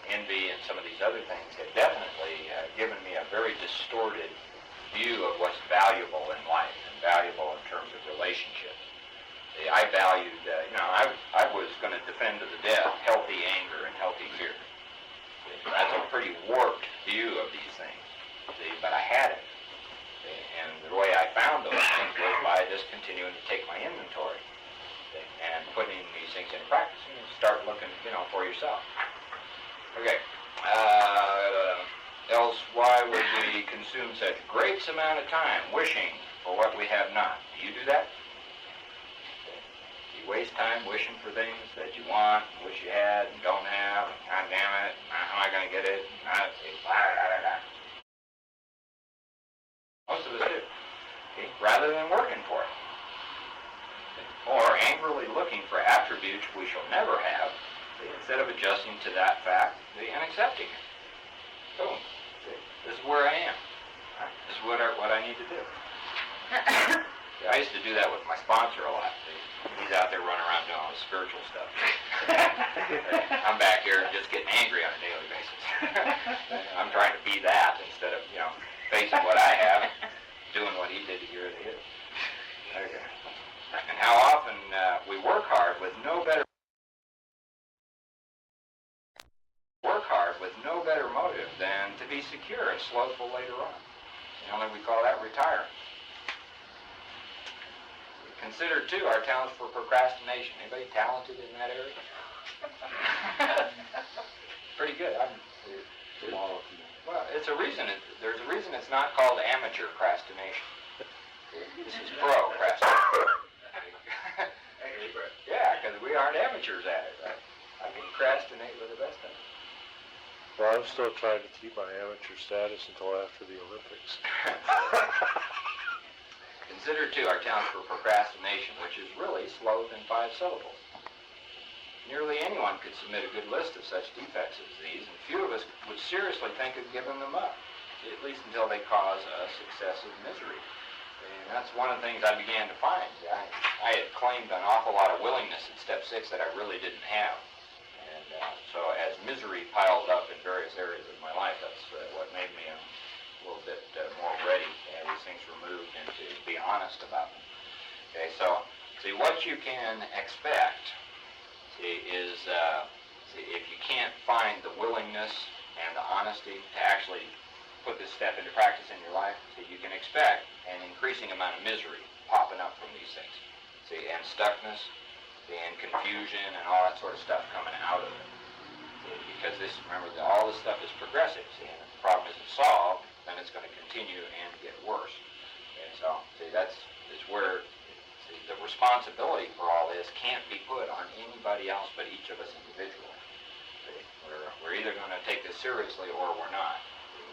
envy and some of these other things had definitely given me a very distorted view of what's valuable in life and valuable in terms of relationships. I valued, I was going to defend to the death healthy anger and healthy fear. That's a pretty warped view of these things. But I had it. And the way I found those things was by just continuing to take my inventory and putting these things into practice and start looking, for yourself. Okay. Else, why would we consume such great amount of time wishing for what we have not? Do you do that? You waste time wishing for things that you want and wish you had and don't have, and God damn it, how am I going to get it? Most of us do. Okay? Rather than working for it. Or angrily looking for attributes we shall never have, instead of adjusting to that fact and accepting it. Boom. This is where I am. This is what I need to do. I used to do that with my sponsor a lot. He's out there running around doing all the spiritual stuff. I'm back here just getting angry on a daily basis. I'm trying to be that instead of, facing what I have, doing what he did to get rid of his. Okay. And how often we work hard with no better motive than to be secure and slothful later on. We call that retiring. Consider, too, our talents for procrastination. Anybody talented in that area? Pretty good. Well, it's a reason. There's a reason it's not called amateur procrastination. This is procrastination. Yeah, because we aren't amateurs at it, right? I can procrastinate with the best of them. Well, I'm still trying to keep my amateur status until after the Olympics. Consider, too, our talent for procrastination, which is really sloth in 5 syllables. Nearly anyone could submit a good list of such defects as these, and few of us would seriously think of giving them up, at least until they cause us excessive misery. And that's one of the things I began to find. I had claimed an awful lot of willingness at step 6 that I really didn't have. And so as misery piled up in various areas of my life, that's what made me a little bit more ready to have these things removed and to be honest about them. Okay, so see, what you can expect is if you can't find the willingness and the honesty to actually put this step into practice in your life, so you can expect an increasing amount of misery popping up from these things. See, and stuckness, and confusion, and all that sort of stuff coming out of it. See, because remember, all this stuff is progressive. See, and if the problem isn't solved, then it's going to continue and get worse. And so, see, that's where the responsibility for all this can't be put on anybody else but each of us individually. See, we're either going to take this seriously or we're not.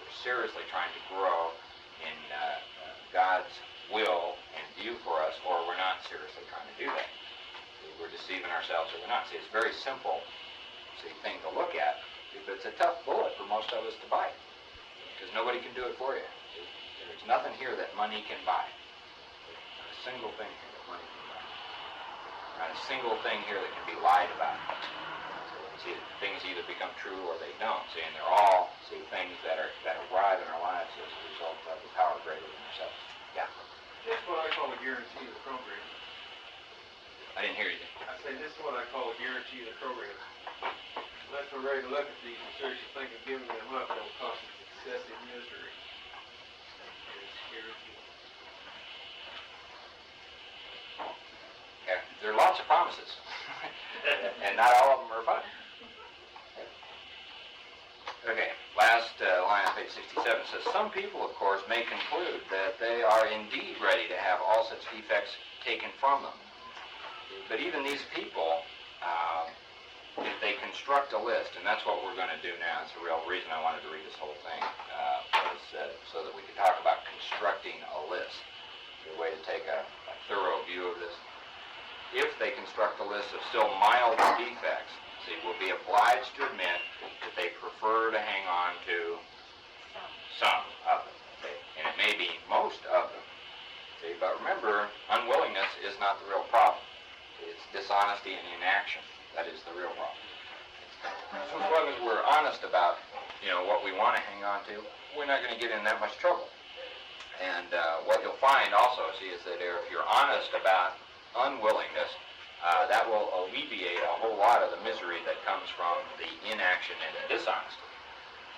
We're seriously trying to grow in God's will and view for us, or we're not seriously trying to do that. See, we're deceiving ourselves or we're not. See, it's a very simple thing to look at, but it's a tough bullet for most of us to bite, because nobody can do it for you. See, there's nothing here that money can buy. Not a single thing here that money can buy. Not a single thing here that can be lied about. See, things either become true or they don't. See, and they're all things that arrive in our lives as a result of the power greater than ourselves. Yeah. This is what I call a guarantee of the program. I didn't hear you. I say this is what I call a guarantee of the program. Unless we're ready to look at these and seriously think of giving them up, it will cost us excessive misery. It's guaranteed. Okay. There are lots of promises, and not all of them are fun. Okay, last line on page 67 says, some people, of course, may conclude that they are indeed ready to have all such defects taken from them, But even these people, if they construct a list, and that's what we're going to do now, it's the real reason I wanted to read this whole thing, was so that we could talk about constructing a list. A way to take a thorough view of this. If they construct a list of still mild defects, see, we'll be obliged to admit that they prefer to hang on to some of them, see, and it may be most of them. See, but remember, unwillingness is not the real problem. See, it's dishonesty and inaction that is the real problem. So as long as we're honest about, what we want to hang on to, we're not going to get in that much trouble. And what you'll find also, see, is that if you're honest about unwillingness, that will alleviate a whole lot of the misery that comes from the inaction and the dishonesty.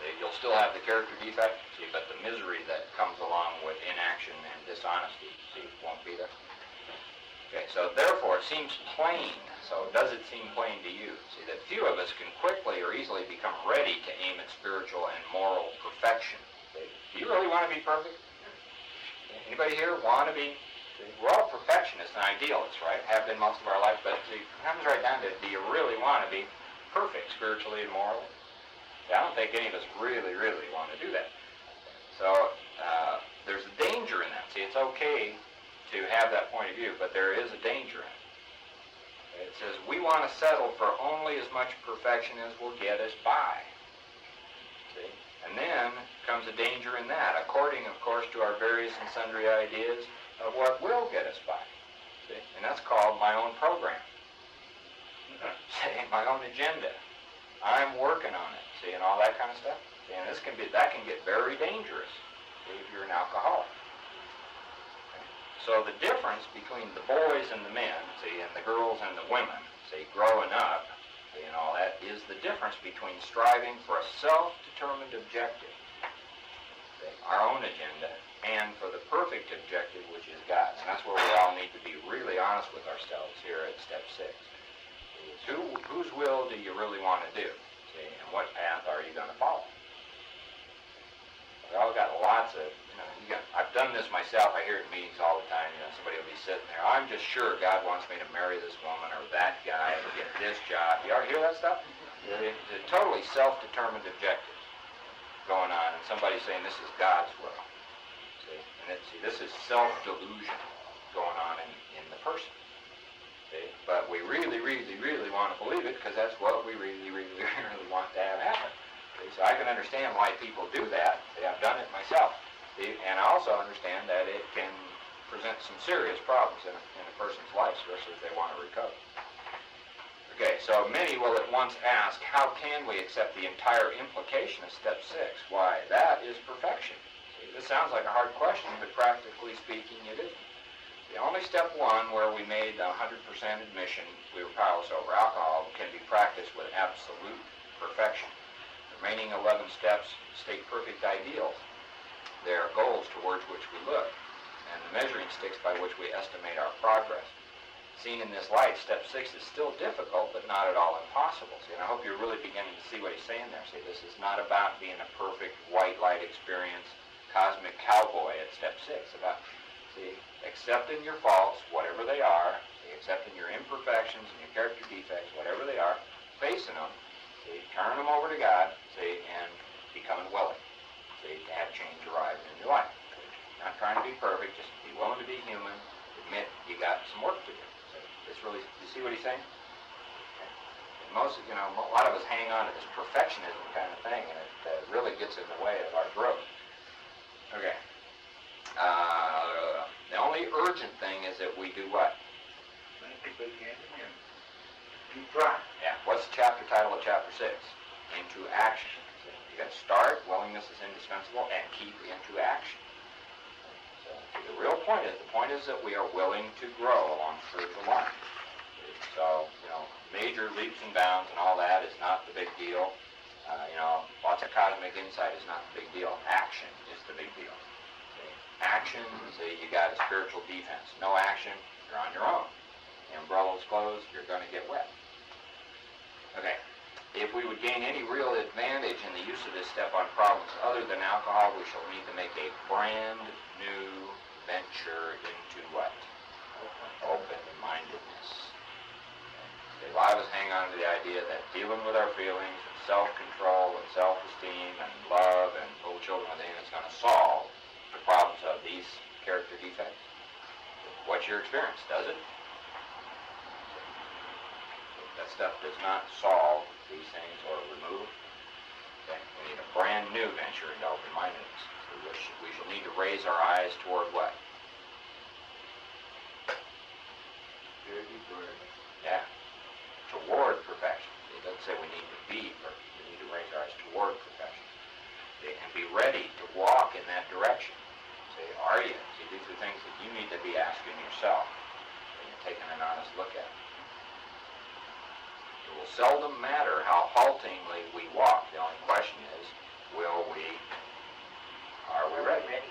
See, you'll still have the character defect, see, but the misery that comes along with inaction and dishonesty, see, won't be there. Okay, so therefore it seems plain. So does it seem plain to you? See, that few of us can quickly or easily become ready to aim at spiritual and moral perfection. See, do you really want to be perfect? Anybody here want to be? See, we're all perfectionists and idealists, right? Have been most of our life, but see, it comes right down to, do you really want to be perfect spiritually and morally? See, I don't think any of us really, really want to do that. So there's a danger in that. See, it's okay to have that point of view, but there is a danger in it. It says we want to settle for only as much perfection as will get us by. See? And then comes a danger in that, according, of course, to our various and sundry ideas of what will get us by. See? And that's called my own program. See, my own agenda. I'm working on it. See, and all that kind of stuff. See, and that can get very dangerous, see, if you're an alcoholic. So the difference between the boys and the men, see, and the girls and the women, see, growing up, see, and all that, is the difference between striving for a self-determined objective, see, our own agenda, and for the perfect objective, which is God's. And that's where we all need to be really honest with ourselves here at step 6. Whose will do you really want to do? See, and what path are you going to follow? We all got lots of, I've done this myself. I hear it in meetings all the time. Somebody will be sitting there. I'm just sure God wants me to marry this woman or that guy or get this job. You ever hear that stuff? It's a totally self-determined objective going on, and somebody saying this is God's will. See, and this is self-delusion going on in the person. See, but we really, really, really want to believe it because that's what we really, really, really want to have happen. See, so I can understand why people do that. See, I've done it myself. And I also understand that it can present some serious problems in a person's life, especially if they want to recover. Okay, so many will at once ask, how can we accept the entire implication of step 6? Why, that is perfection. See, this sounds like a hard question, but practically speaking, it isn't. The only step 1 where we made 100% admission we were powerless over alcohol can be practiced with absolute perfection. The remaining 11 steps state perfect ideals. They are goals towards which we look, and the measuring sticks by which we estimate our progress. Seen in this light, step 6 is still difficult, but not at all impossible. See, and I hope you're really beginning to see what he's saying there. See, this is not about being a perfect white light experience, cosmic cowboy at step 6. About, see, accepting your faults, whatever they are, see, accepting your imperfections and your character defects, whatever they are, facing them, see, turning them over to God, see, and becoming willing. To have change arrive in your life. Not trying to be perfect, just be willing to be human, admit you got some work to do. So it's really, you see what he's saying? And most, a lot of us hang on to this perfectionism kind of thing, and it really gets in the way of our growth. Okay. The only urgent thing is that we do what? You try. Yeah. What's the chapter title of chapter 6? Into action. You got to start, willingness is indispensable, and keep into action. So the real point is that we are willing to grow along spiritual lines. So, major leaps and bounds and all that is not the big deal. Lots of cosmic insight is not the big deal. Action is the big deal. Okay? Action, you got a spiritual defense. No action, you're on your own. The umbrella's closed, you're going to get wet. Okay. If we would gain any real advantage in the use of this step on problems other than alcohol, we shall need to make a brand new venture into what? Open-mindedness. See, a lot of us hang on to the idea that dealing with our feelings and self-control and self-esteem and love and little children within is going to solve the problems of these character defects. What's your experience? Does it? That stuff does not solve these things or remove. Okay? We need a brand new venture into open-mindedness. We shall need to raise our eyes toward what? Yeah. Toward perfection. It doesn't say we need to be perfect. We need to raise our eyes toward perfection. Okay? And be ready to walk in that direction. Say, are you? See, these are things that you need to be asking yourself when you're taking an honest look at it. It will seldom matter how haltingly we walk. The only question is, are we ready?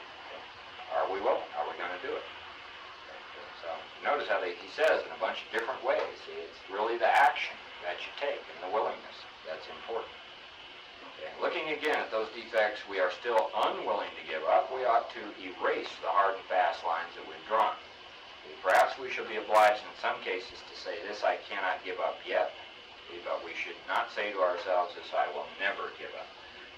Are we willing? Are we going to do it? Okay. So notice how he says in a bunch of different ways. See, it's really the action that you take and the willingness that's important. Okay. Looking again at those defects we are still unwilling to give up, we ought to erase the hard and fast lines that we've drawn. Okay. Perhaps we shall be obliged in some cases to say, this I cannot give up yet. But we should not say to ourselves, this I will never give up.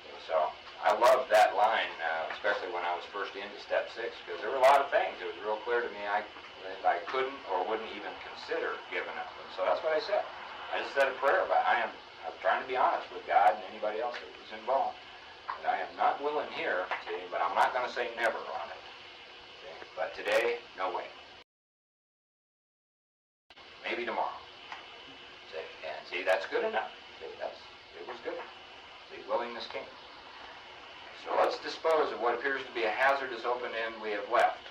Okay, so I love that line, especially when I was first into Step 6, because there were a lot of things. It was real clear to me that I couldn't or wouldn't even consider giving up. And so that's what I said. I just said a prayer about it. I'm trying to be honest with God and anybody else that was involved. And I am not willing here, see, but I'm not going to say never on it. Okay? But today, no way. Maybe tomorrow. And see, that's good enough. See, it was good. See, willingness came. So let's dispose of what appears to be a hazardous open end we have left.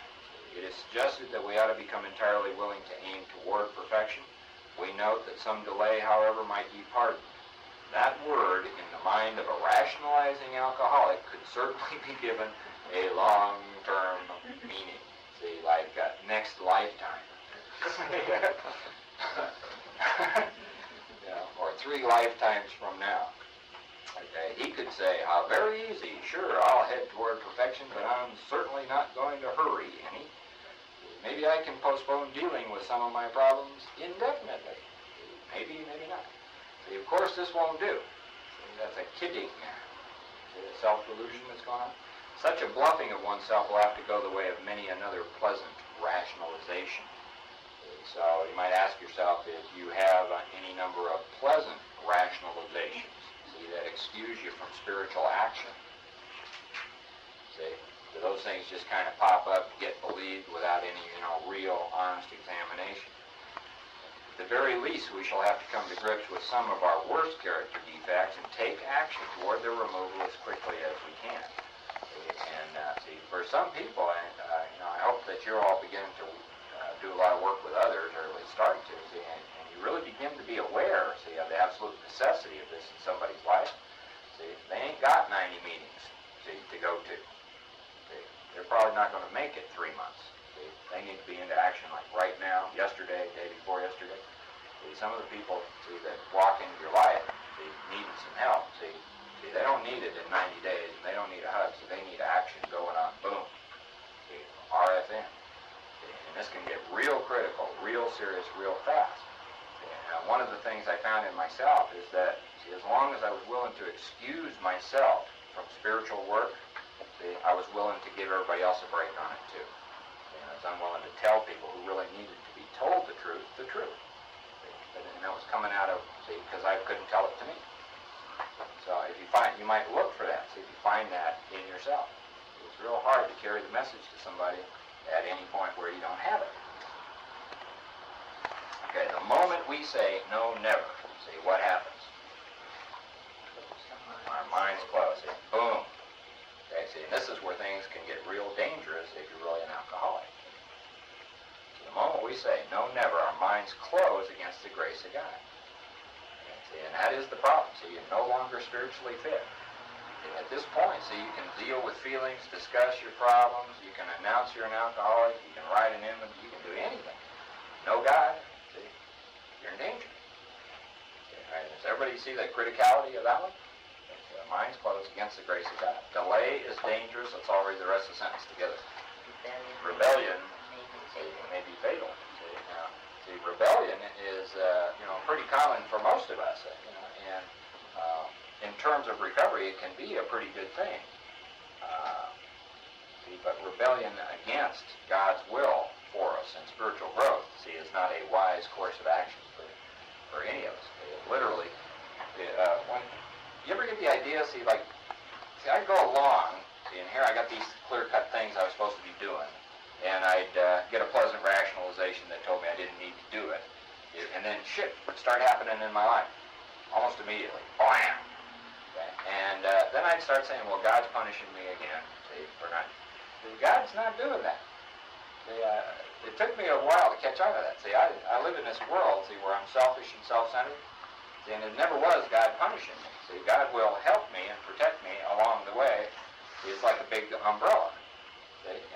It is suggested that we ought to become entirely willing to aim toward perfection. We note that some delay, however, might be pardoned. That word, in the mind of a rationalizing alcoholic, could certainly be given a long-term meaning. See, like next lifetime. Or 3 lifetimes from now. Okay, he could say, how very easy, sure, I'll head toward perfection, but I'm certainly not going to hurry any. Maybe I can postpone dealing with some of my problems indefinitely. Maybe, maybe not. See, of course, this won't do. See, that's a kidding self-delusion that's going on. Such a bluffing of oneself will have to go the way of many another pleasant rationalization. So you might ask yourself if you have any number of pleasant rationalizations, see, that excuse you from spiritual action. See, do those things just kind of pop up, get believed without any, real honest examination? At the very least, we shall have to come to grips with some of our worst character defects and take action toward their removal as quickly as we can. And see, for some people, I hope that you're all beginning to do a lot of work with others, or at least starting to, see, and you really begin to be aware, see, of the absolute necessity of this in somebody's life. See, they ain't got 90 meetings, see, to go to. See, they're probably not going to make it 3 months. See, they need to be into action like right now, yesterday, day before yesterday. See, some of the people, see, that walk into your life, see, needing some help, see, they don't need it in 90 days, and they don't need a hug, so they need action going on, boom. See, RFN. And this can get real critical, real serious, real fast. And one of the things I found in myself is that, see, as long as I was willing to excuse myself from spiritual work, see, I was willing to give everybody else a break on it too. And I was unwilling to tell people who really needed to be told the truth. See, and that was coming out of, see, because I couldn't tell it to me. So if you find, you might look for that. See if you find that in yourself. It's real hard to carry the message to somebody at any point where you don't have it. Okay, the moment we say no, never, see what happens? Our mind's closed. See, boom. Okay, see, and this is where things can get real dangerous if you're really an alcoholic. So the moment we say no, never, our minds close against the grace of God. Okay, see, and that is the problem. See, you're no longer spiritually fit. At this point, see, you can deal with feelings, discuss your problems, you can announce you're an alcoholic, you can write an inventory, you can do anything. No God, see, you're in danger. Okay, right, does everybody see the criticality of that one? The mind's closed against the grace of God. Delay is dangerous. Let's all read the rest of the sentence together. Rebellion may be fatal. See, rebellion is, pretty common island for most of us, and in terms of recovery, it can be a pretty good thing. But rebellion against God's will for us and spiritual growth, is not a wise course of action for any of us. Literally, when you ever get the idea, I go along, and here I got these clear-cut things I was supposed to be doing, and I'd get a pleasant rationalization that told me I didn't need to do it, and then shit would start happening in my life, almost immediately. Bam! Okay. And then I'd start saying, well, God's punishing me again, for not. God's not doing that. It took me a while to catch on to that. I live in this world, where I'm selfish and self-centered, and it never was God punishing me. God will help me and protect me along the way. It's like a big umbrella.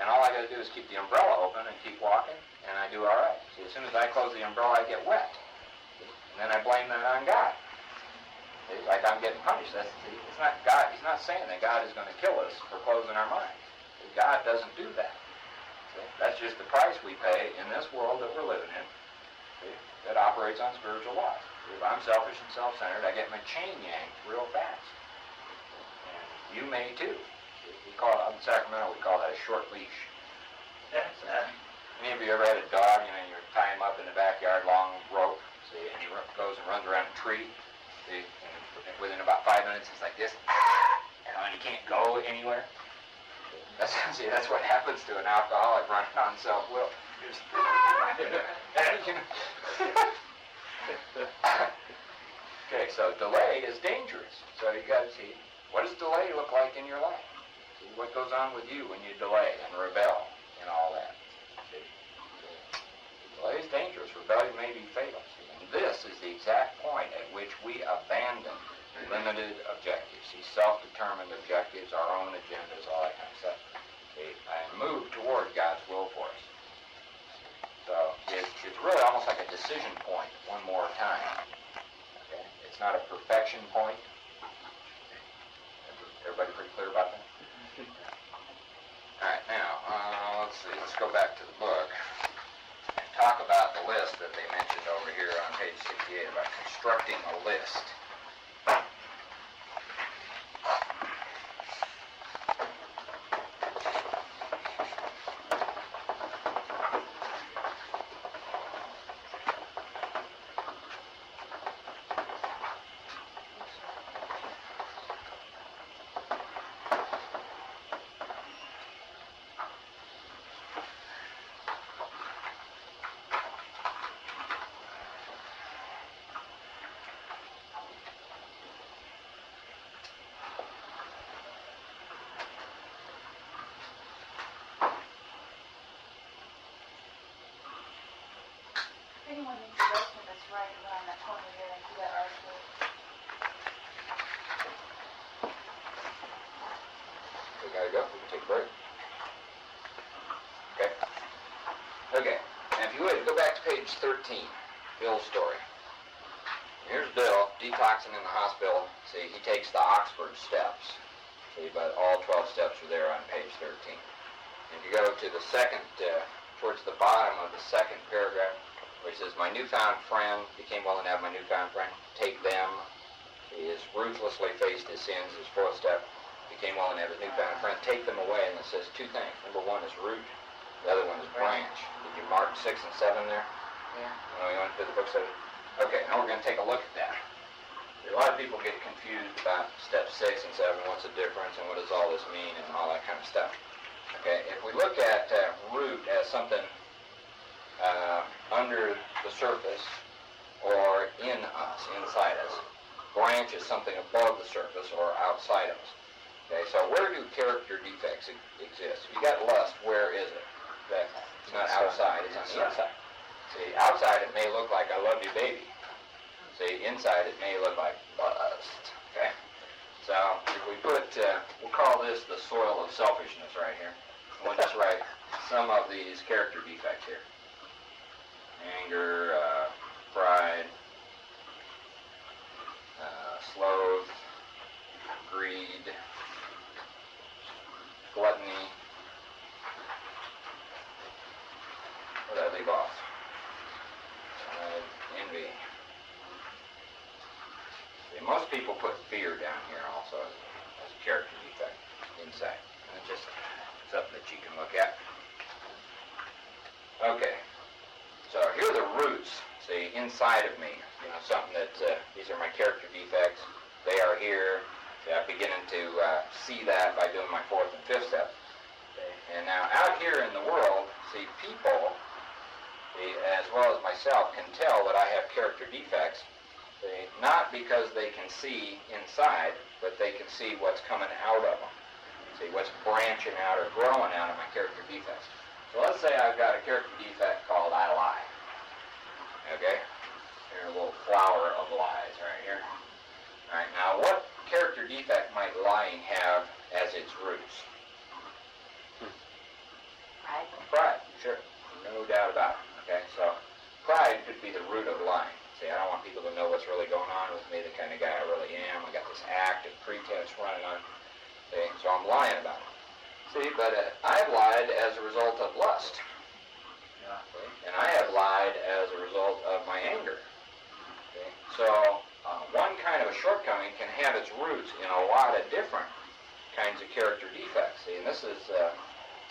And all I got to do is keep the umbrella open and keep walking, and I do all right. As soon as I close the umbrella, I get wet. And then I blame that on God. Like I'm getting punished. It's not God. He's not saying that God is going to kill us for closing our minds. God doesn't do that. That's just the price we pay in this world that we're living in, that operates on spiritual laws. If I'm selfish and self-centered, I get my chain yanked real fast. And you may too. In Sacramento, we call that a short leash. Any of you ever had a dog, you tie him up in the backyard, long rope, and he goes and runs around a tree, and within about 5 minutes, it's like this, and he can't go anywhere. That's what happens to an alcoholic running on self-will. Okay, so delay is dangerous. So you got to see, what does delay look like in your life? See what goes on with you when you delay and rebel and all that. See? Delay is dangerous. Rebellion may be fatal. See? And this is the exact point at which we abandon limited objectives. See, self-determined objectives, our own agendas, all that kind of stuff. See, and move toward God's will for us. So it's really almost like a decision point one more time. Okay? It's not a perfection point. Everybody pretty clear about that? All right, now, let's see. Let's go back to the book and talk about the list that they mentioned over here on page 68 about constructing a list. If anyone needs to listen, that's right around that corner there and see that article. We gotta go. We can take a break. Okay. Okay. Now, if you would, go back to page 13. Bill's story. Here's Bill, detoxing in the hospital. See, he takes the Oxford steps. See, but all 12 steps are there on page 13. If you go to the second, towards the bottom of the second paragraph, where it says, my newfound friend, became willing to have my newfound friend, take them. He has ruthlessly faced his sins, his fourth step, became willing to have his newfound friend, take them away. And it says two things. Number one is root, the other one is branch. Did you mark 6 and 7 there? Yeah. You want to do the book study? Okay, now we're going to take a look at that. A lot of people get confused about step 6 and 7, what's the difference and what does all this mean and all that kind of stuff. Okay, if we look at root as something under the surface or in us, inside us, branch is something above the surface or outside of us. Okay, so where do character defects exist? If you got lust, where is it? It's not outside, it's on the inside. See, outside it may look like I love you, baby. See, inside it may look like lust. Okay? So, if we put, we'll call this the soil of selfishness right here. We'll just write some of these character defects here. Anger, pride, sloth, greed, gluttony. What did I leave off? Envy. most people put fear down here also as a character defect inside. And it's just something that you can look at. Okay, so here are the roots, see, inside of me. You know, something that, these are my character defects. They are here. See, I'm beginning to see that by doing my fourth and fifth step. Okay. And now out here in the world, see, people, see, as well as myself, can tell that I have character defects. See, not because they can see inside, but they can see what's coming out of them. See, what's branching out or growing out of my character defects. So let's say I've got a character defect called I lie. Okay? Here's a little flower of lies right here. Alright, now what character defect might lying have as its roots? Pride. Pride, sure. No doubt about it. Okay, so pride could be the root of lying. See, I don't want people to know what's really going on with me, the kind of guy I really am. I got this act of pretense running on. See, so I'm lying about it. See, but I've lied as a result of lust. Yeah. And I have lied as a result of my anger. Okay? So one kind of a shortcoming can have its roots in a lot of different kinds of character defects. See, and this is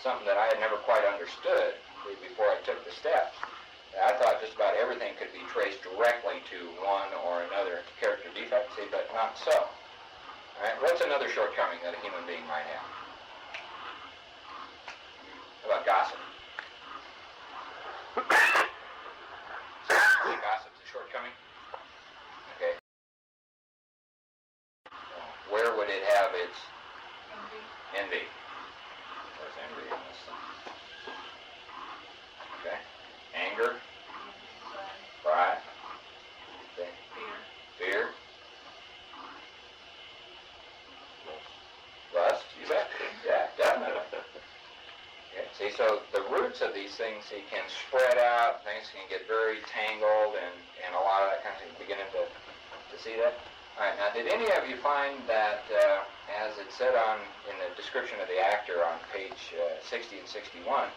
something that I had never quite understood before I took the steps. I thought just about everything could be traced directly to one or another character defect, see, but not so. All right, what's another shortcoming that a human being might have? How about gossip? Gossip's a shortcoming? Okay. Where would it have its envy? Where's envy in this thing? Okay. Anger? Pride? Okay. Fear? Lust? You bet. Yeah, definitely. Okay. See, so the roots of these things, see, can spread out. Things can get very tangled, and a lot of that kind of thing. Beginning to see that. All right. Now, did any of you find that, as it said in the description of the actor on page 60 and 61,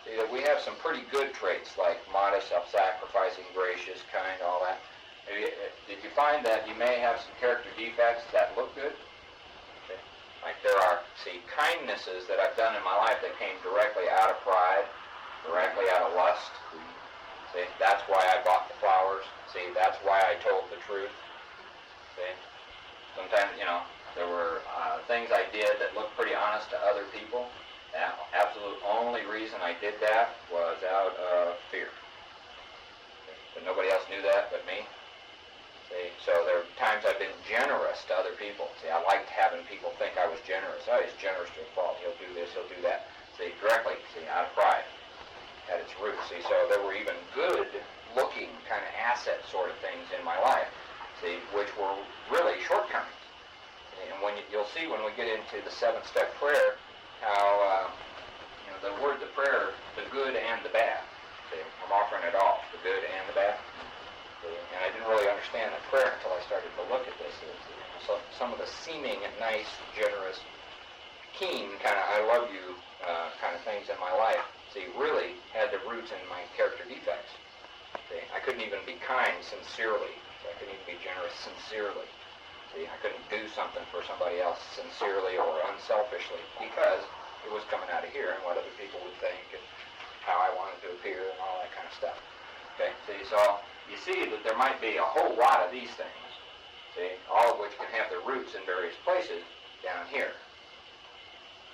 see that we have some pretty good traits like modest, self-sacrificing, gracious, kind, all that. Did you find that you may have some character defects that look good? Okay. Like there are, see, kindnesses that I've done in my life that came directly out of pride, directly out of lust. See, that's why I bought the flowers. See, that's why I told the truth. See, sometimes, you know, there were things I did that looked pretty honest to other people. The absolute only reason I did that was out of fear. But nobody else knew that but me. See, so there are times I've been generous to other people. See, I liked having people think I was generous. Oh, he's generous to a fault. He'll do this, he'll do that. See, directly, see, out of pride. At its roots. See, so there were even good-looking kind of asset sort of things in my life, see, which were really shortcomings. And when you'll see when we get into the 7-step prayer, how you know, the word, the prayer, the good and the bad. See, I'm offering it all, the good and the bad. See, and I didn't really understand the prayer until I started to look at this. So some of the seeming nice, generous, keen kind of I love you kind of things in my life, see, really had the roots in my character defects. See, I couldn't even be kind sincerely. I couldn't even be generous sincerely. See, I couldn't do something for somebody else sincerely or unselfishly because it was coming out of here and what other people would think and how I wanted to appear and all that kind of stuff. Okay, see, so you see that there might be a whole lot of these things, see, all of which can have their roots in various places down here.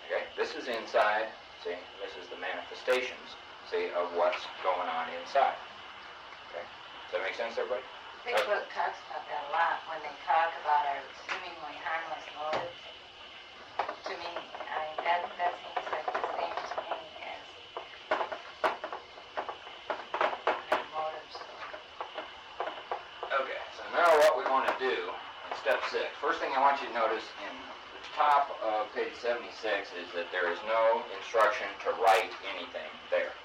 Okay, this is inside, see, this is the manifestations, see, of what's going on inside. Okay, does that make sense, everybody? Facebook talks about that a lot when they talk about our seemingly harmless motives. To me, that seems like the same to me as motives. Okay, so now what we want to do in step 6, first thing I want you to notice in the top of page 76 is that there is no instruction to write anything there.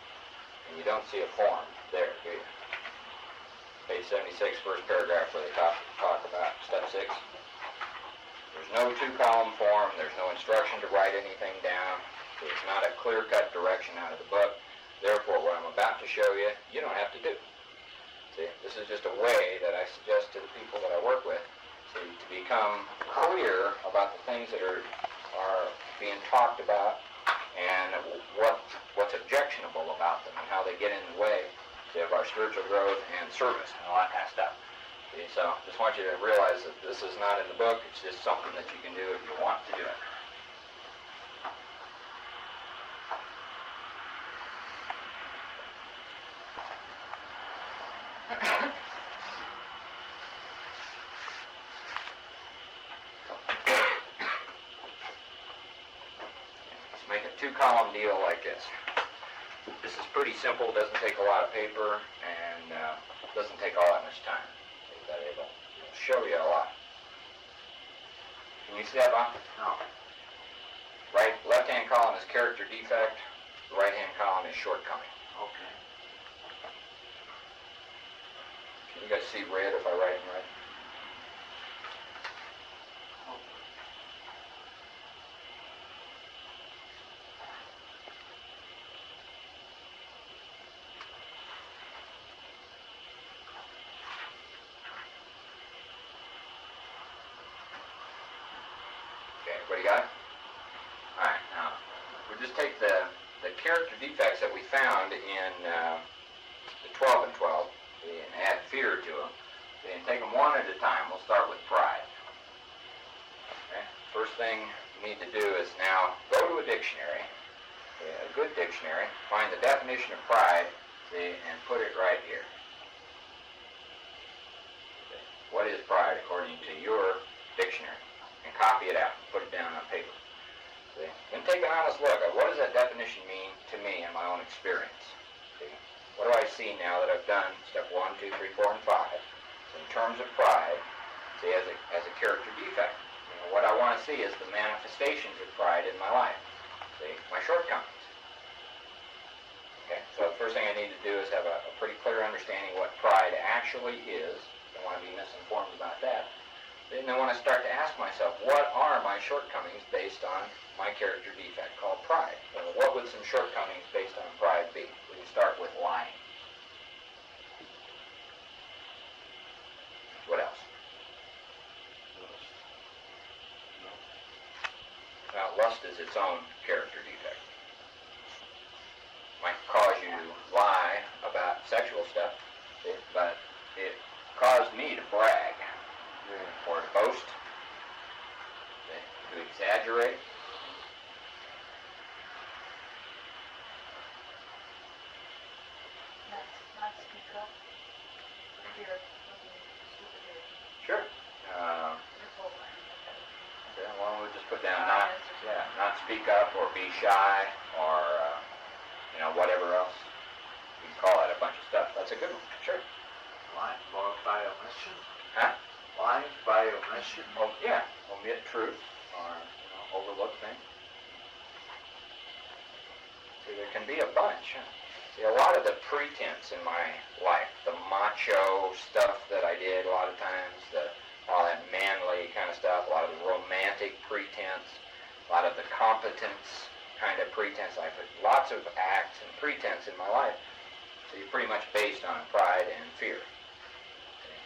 And you don't see a form there, do you? Page 76, first paragraph where they talk about step 6. There's no 2-column form. There's no instruction to write anything down. It's not a clear-cut direction out of the book. Therefore, what I'm about to show you, you don't have to do. See, this is just a way that I suggest to the people that I work with, See, to become clear about the things that are being talked about and what's objectionable about them and how they get in the way of our spiritual growth and service and all that kind of stuff. See, so just want you to realize that this is not in the book. It's just something that you can do if you want to do it. Let's make a two-column deal like this. This is pretty simple, doesn't take a lot of paper, and doesn't take all that much time. That it'll show you a lot. Can you see that, Bob? No. Right, left-hand column is character defect, right-hand column is shortcoming. Okay. Can you guys see red if I write them right? Okay, everybody got it? Alright, now, we'll just take the character defects that we found in the 12 and 12 and add fear to them. And take them one at a time. We'll start with pride. Okay? First thing you need to do is now go to a dictionary, a good dictionary, find the definition of pride, see, and put it right here. Okay. What is pride according to your dictionary? And copy it out, put it down on paper. See? Then take an honest look at what does that definition mean to me in my own experience. See? What do I see now that I've done step 1, 2, 3, 4, and 5 in terms of pride, see, as a character defect? You know, what I want to see is the manifestations of pride in my life. See, my shortcomings. Okay, so the first thing I need to do is have a pretty clear understanding what pride actually is. Don't want to be misinformed about that. Then I want to start to ask myself, what are my shortcomings based on my character defect called pride? So what would some shortcomings based on pride be? We can start with lying. What else? Now, lust is its own character defect. Might cause you to lie about sexual stuff, but it caused me to brag or to boast, to exaggerate. Not speak up. Fear of looking stupid here. Sure. Okay, well, we'll just put down not speak up or be shy or, whatever else. You can call it a bunch of stuff. That's a good one. Sure. Lying by omission? Huh? Lying by omission? Oh, yeah. Omit truth or, overlook things. See, there can be a bunch. Huh? See, a lot of the pretense in my life, the macho stuff that I did a lot of times, all that manly kind of stuff, a lot of the romantic pretense, a lot of the competence kind of pretense. I put lots of acts and pretense in my life. So you're pretty much based on pride and fear.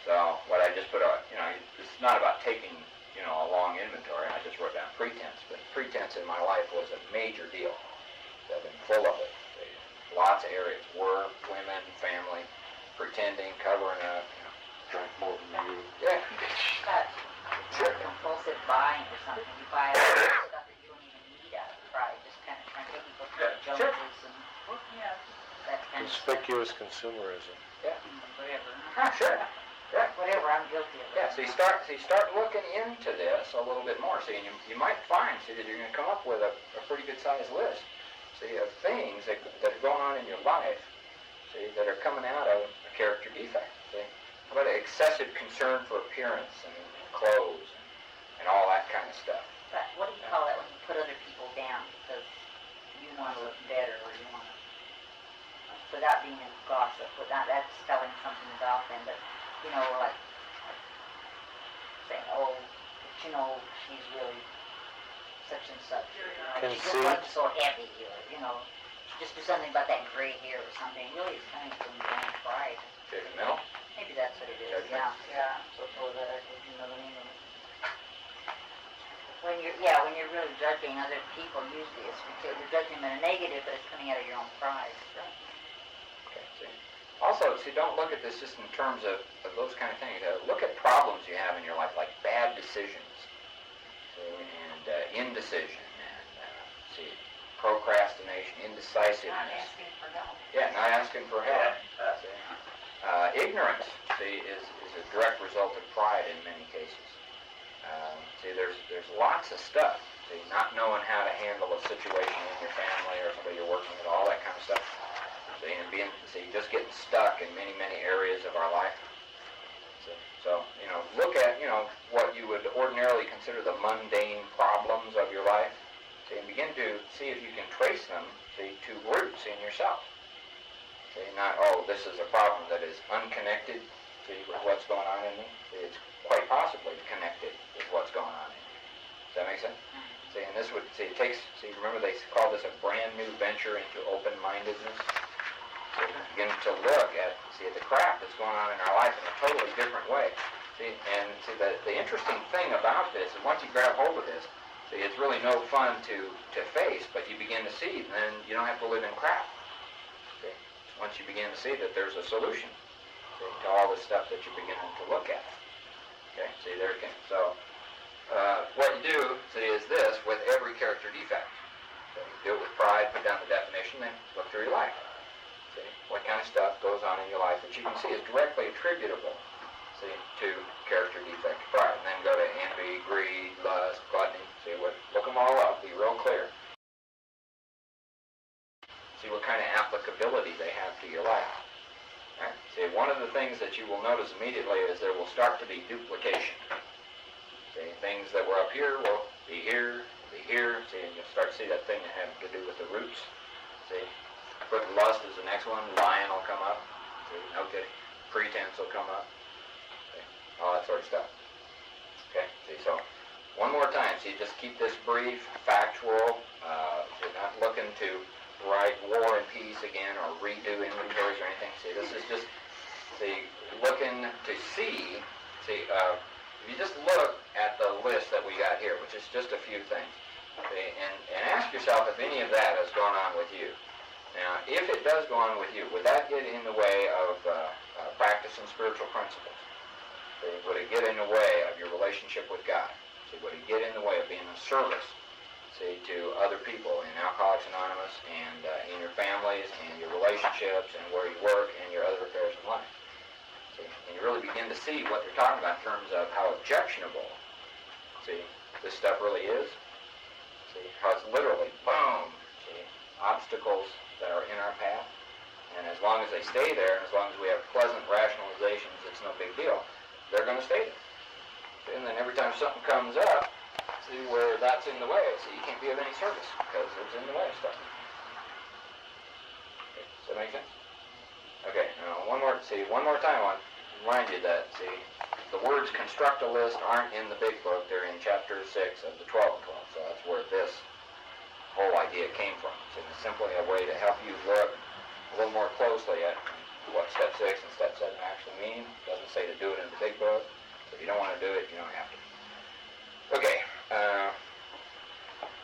So what I just put out, it's not about taking, a long inventory. I just wrote down pretense. But pretense in my life was a major deal. I've been full of it. Lots of areas, work, women, family, pretending, covering up, Drink more than you. Yeah. But Sure. compulsive buying or something, you buy a lot of stuff that you don't even need out of pride, just kind of trying to take people to Sure. Joneses and that kind of stuff. Conspicuous consumerism. Whatever. Sure. Yeah. Whatever, I'm guilty of it. Yeah, so you start looking into this a little bit more. See, and you might find, that you're going to come up with a pretty good sized list, see, of things that are going on in your life, see, that are coming out of a character defect. See, how about excessive concern for appearance and clothes and all that kind of stuff. But what do you call that when you put other people down because you want to look better or you want to, without being a gossip, that's telling something about them, but, like saying, but she's really such and such. She just Conceit. wasn't so heavy, or, just do something about that gray hair or something. Really, it's kind of from pride. Judgmental. Maybe that's what it is. Judgment. Yeah. So for that, you know what I mean? when you're really judging other people, usually it's because you're judging them in a negative, but it's coming out of your own pride. So. Okay, see. Also, see, don't look at this just in terms of those kind of things. Look at problems you have in your life, like bad decisions, and indecision, and see, procrastination, indecisiveness. Not asking for help. Yeah, not asking for help. Ignorance, see, is a direct result of pride in many cases. See, there's lots of stuff. See, not knowing how to handle a situation in your family or somebody you're working with, all that kind of stuff. See, and just getting stuck in many, many areas of our life. So, look at, what you would ordinarily consider the mundane problems of your life. See, and begin to see if you can trace them, see, to roots in yourself. See, not, this is a problem that is unconnected, see, with what's going on in me. See, it's quite possibly connected with what's going on in me. Does that make sense? See, and this would, remember they call this a brand new venture into open-mindedness? So begin to look at, the crap that's going on in our life in a totally different way. See, the interesting thing about this is once you grab hold of this, it's really no fun to face, but you begin to see, then you don't have to live in crap. See, once you begin to see that there's a solution, to all the stuff that you're beginning to look at. Okay, see, there again. So, what you do, is this with every character defect. So you do it with pride, put down the definition, then look through your life. See, what kind of stuff goes on in your life that you can see is directly attributable, to character defect, pride. And then go to envy, greed, lust, gluttony. Look them all up, be real clear. See what kind of applicability they have to your life. Right? See, one of the things that you will notice immediately is there will start to be duplication. See, things that were up here will be here, see, and you'll start to see that thing that has to do with the roots. See, put lust as the next one, lying will come up. See, okay, pretense will come up. See, all that sort of stuff. Okay, see, so one more time, see, just keep this brief, factual. You're not looking to write War and Peace again or redo inventories or anything. See, this is just, looking to see, if you just look at the list that we got here, which is just a few things, and ask yourself if any of that has gone on with you. Now, if it does go on with you, would that get in the way of practicing spiritual principles? Would it get in the way of your relationship with God? Would it get in the way of being of service, to other people in Alcoholics Anonymous and in your families and your relationships and where you work and your other affairs in life? And you really begin to see what they're talking about in terms of how objectionable, this stuff really is. How it's literally, boom, obstacles that are in our path. And as long as they stay there, and as long as we have pleasant rationalizations, it's no big deal, they're going to stay there. And then every time something comes up, where that's in the way, you can't be of any service because it's in the way of stuff. Okay, does that make sense? Okay, now one more time I want to remind you that, the words construct a list aren't in the big book, they're in chapter 6 of the 12 and 12, so that's where this whole idea came from. It's simply a way to help you look a little more closely at what step 6 and step 7 actually mean. It doesn't say to do it in the big book. If you don't want to do it, you don't have to. Okay, I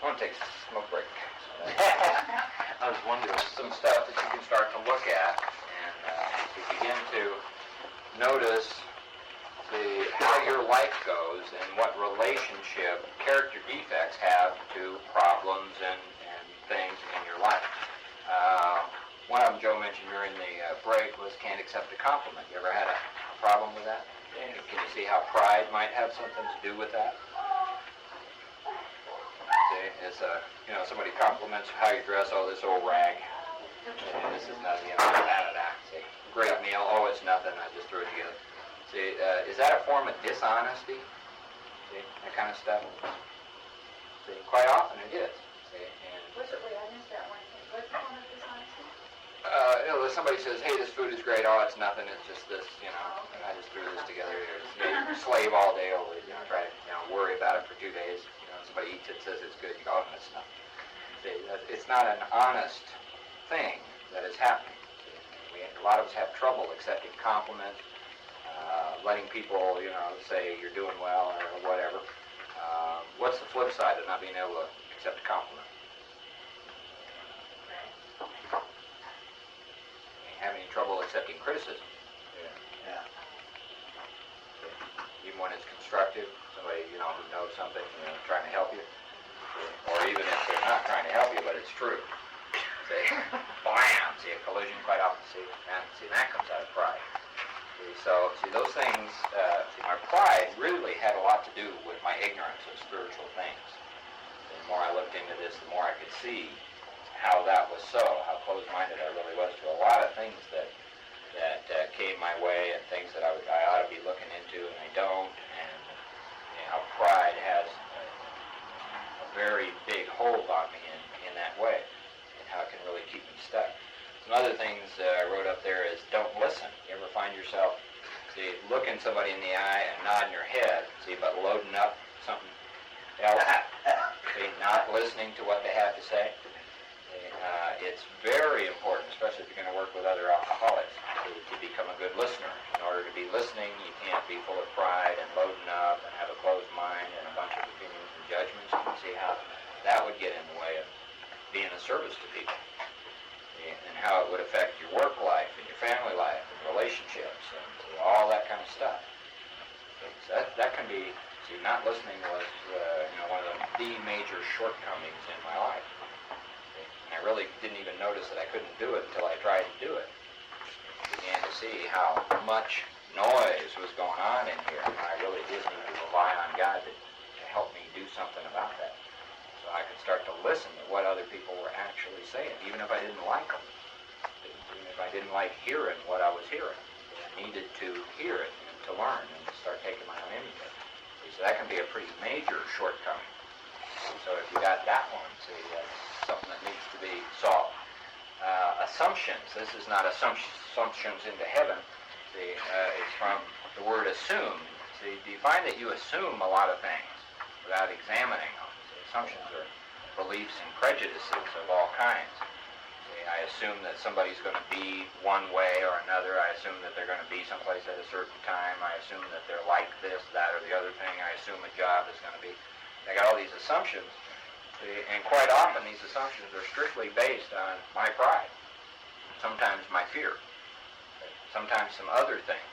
want to take a smoke break. I was wondering. Some stuff that you can start to look at and to begin to notice how your life goes and what relationship character defects have to problems and things in your life. One of them Joe mentioned during the break was can't accept a compliment. You ever had a problem with that? Can you see how pride might have something to do with that? As somebody compliments how you dress, this old rag. This is nothing, See, great meal, it's nothing, I just threw it together. See, is that a form of dishonesty? See, that kind of stuff? See, quite often it is. See, and I missed that one. What's the one of dishonesty? somebody says, hey, this food is great, it's nothing, it's just this, and I just threw this together here. Slave all day over it, try to, worry about it for 2 days. Somebody eats it, says it's good, you go, it's nothing. See, it's not an honest thing that is happening. A lot of us have trouble accepting compliments, letting people, say you're doing well or whatever. What's the flip side of not being able to accept a compliment? Having trouble accepting criticism. Yeah. Even when it's constructive, somebody, who knows something, trying to help you. Or even if they're not trying to help you, but it's true. Say, blam, see a collision quite often. See, that comes out of pride. See, those things, my pride really had a lot to do with my ignorance of spiritual things. The more I looked into this, the more I could see how that was so, how closed-minded I really was to a lot of things that came my way and things that I ought to be looking into and I don't, and how pride has a very big hold on me in that way, and how it can really keep me stuck. Some other things I wrote up there is don't listen. You ever find yourself, looking somebody in the eye and nodding your head, but loading up something else, not listening to what they have to say? It's very important, especially if you're going to work with other alcoholics, to become a good listener. In order to be listening, you can't be full of pride and loading up and have a closed mind and a bunch of opinions and judgments. You can see how that would get in the way of being of service to people, and how it would affect your work life and your family life and relationships and all that kind of stuff. So that can be, not listening was one of the major shortcomings in my life. And I really didn't even notice that I couldn't do it until I tried to do it. I began to see how much noise was going on in here, and I really did need to rely on God to help me do something about that. So I could start to listen to what other people were actually saying, even if I didn't like them. Even if I didn't like hearing what I was hearing. I needed to hear it and to learn and to start taking my own initiative. So that can be a pretty major shortcoming. So if you got that one, that's something that needs to be solved. Assumptions. This is not assumptions into heaven. It's from the word assume. Do you find that you assume a lot of things without examining them? Assumptions are beliefs and prejudices of all kinds. I assume that somebody's going to be one way or another. I assume that they're going to be someplace at a certain time. I assume that they're like this, that, or the other thing. I assume a job is going to be... I got all these assumptions. And quite often these assumptions are strictly based on my pride, sometimes my fear, sometimes some other things.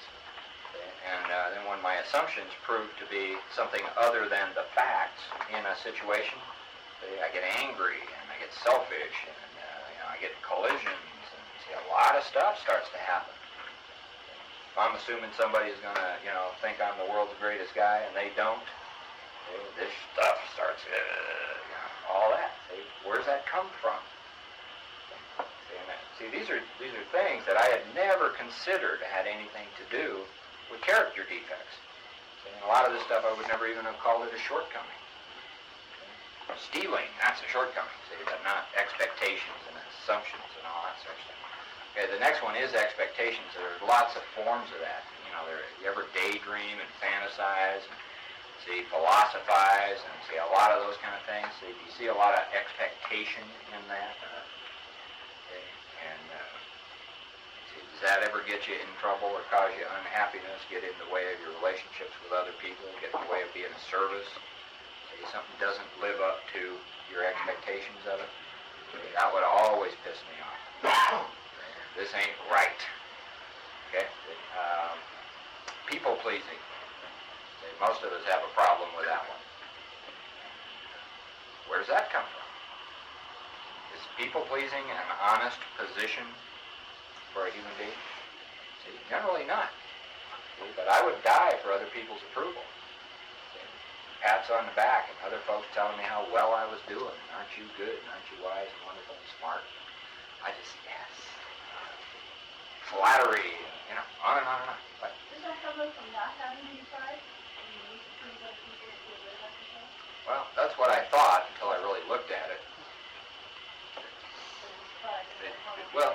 And then when my assumptions prove to be something other than the facts in a situation, I get angry and I get selfish and I get collisions and a lot of stuff starts to happen. If I'm assuming somebody is going to, think I'm the world's greatest guy and they don't, this stuff starts, all that. Where's that come from? See, these are things that I had never considered had anything to do with character defects. And a lot of this stuff I would never even have called it a shortcoming. Stealing, that's a shortcoming, but not expectations and assumptions and all that sort of stuff. Okay, the next one is expectations. There's lots of forms of that. You ever daydream and fantasize and philosophize and a lot of those kind of things. Do you see a lot of expectation in that? Does that ever get you in trouble or cause you unhappiness, get in the way of your relationships with other people, get in the way of being of service? Something doesn't live up to your expectations of it? That would always piss me off. This ain't right. Okay? People pleasing. Most of us have a problem with that one. Where does that come from? Is people-pleasing an honest position for a human being? Generally not. But I would die for other people's approval. Pats on the back and other folks telling me how well I was doing. Aren't you good? Aren't you wise and wonderful and smart? I just, yes. Flattery, on and on and on. But, Does that come from not having any pride? You need to please other people to feel good about yourself? well, that's what I thought until I really looked at it. Well,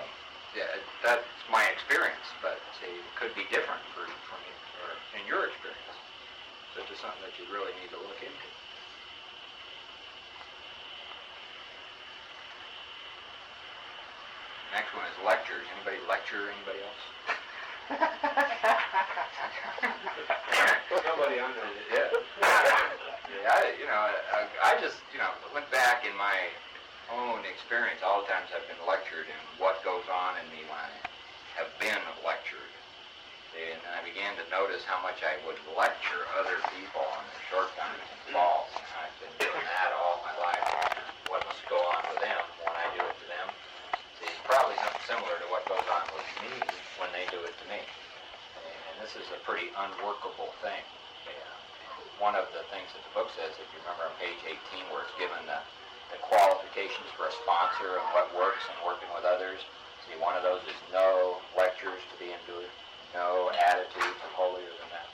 yeah, that's my experience, but it could be different from you, or in your experience. So it's just something that you really need to look into. Next one is lectures. Anybody lecture anybody else? Somebody under it. Yeah. I just, went back in my own experience, all the times I've been lectured and what goes on in me when I have been lectured. And I began to notice how much I would lecture other people on their shortcomings and faults. And I've been doing that all my life. What must go on with them when I do it to them? See, it's probably something similar to what goes on with me when they do it to me. And this is a pretty unworkable thing. One of the things that the book says, if you remember on page 18, where it's given the qualifications for a sponsor and what works in working with others. See, one of those is no lectures to be endured, no attitudes of holier than thou.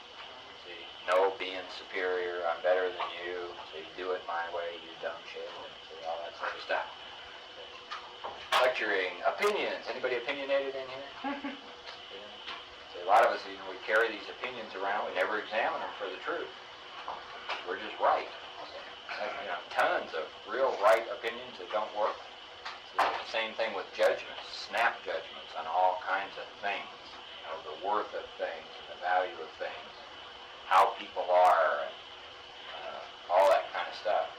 See, no being superior, I'm better than you. See, do it my way, you dumb shit. See, all that sort of stuff. Lecturing, opinions. Anybody opinionated in here? See, a lot of us, we carry these opinions around. We never examine them for the truth. We're just right. Tons of real right opinions that don't work. Same thing with judgments, snap judgments on all kinds of things. The worth of things, and the value of things, how people are, and all that kind of stuff.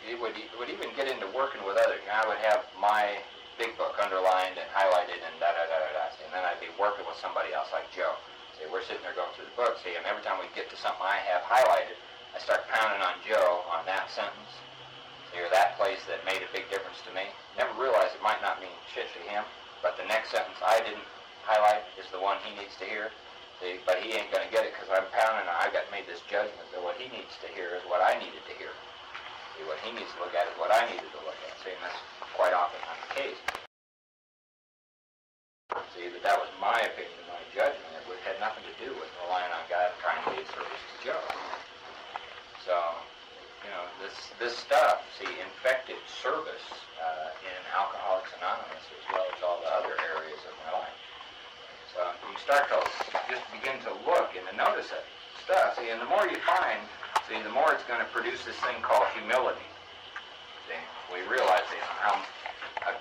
It would even get into working with others. I would have my big book underlined and highlighted and da-da-da-da-da. And then I'd be working with somebody else like Joe. See, we're sitting there going through the book, see, and every time we get to something I have highlighted, I start pounding on Joe on that sentence, or that place that made a big difference to me. Never realized it might not mean shit to him, but the next sentence I didn't highlight is the one he needs to hear. See, but he ain't going to get it because I'm pounding on, I've got made this judgment that what he needs to hear is what I needed to hear. See, what he needs to look at is what I needed to look at. See, and that's quite often not the case. See, that was my opinion, my judgment. It had nothing to do with relying on God and trying to be of service to Joe. So, this stuff, see, infected service in Alcoholics Anonymous as well as all the other areas of my life. So you start to just begin to look and to notice that stuff. See, and the more you find, see, the more it's going to produce this thing called humility. See, we realize how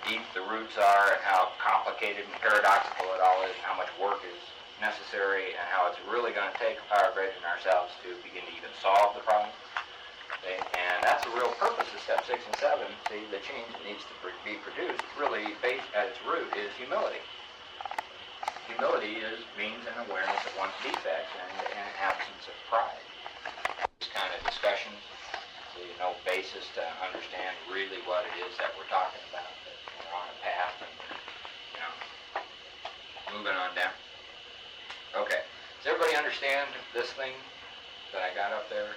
deep the roots are and how complicated and paradoxical it all is and how much work is necessary and how it's really going to take a power greater than ourselves to begin to even solve the problem. Okay? And that's the real purpose of step 6 and 7. See, the change that needs to be produced really based at its root is humility. Humility means an awareness of one's defects and an absence of pride. This kind of discussions, see, no basis to understand really what it is that we're talking about. That we're on a path and, moving on down. Okay. Does everybody understand this thing that I got up there?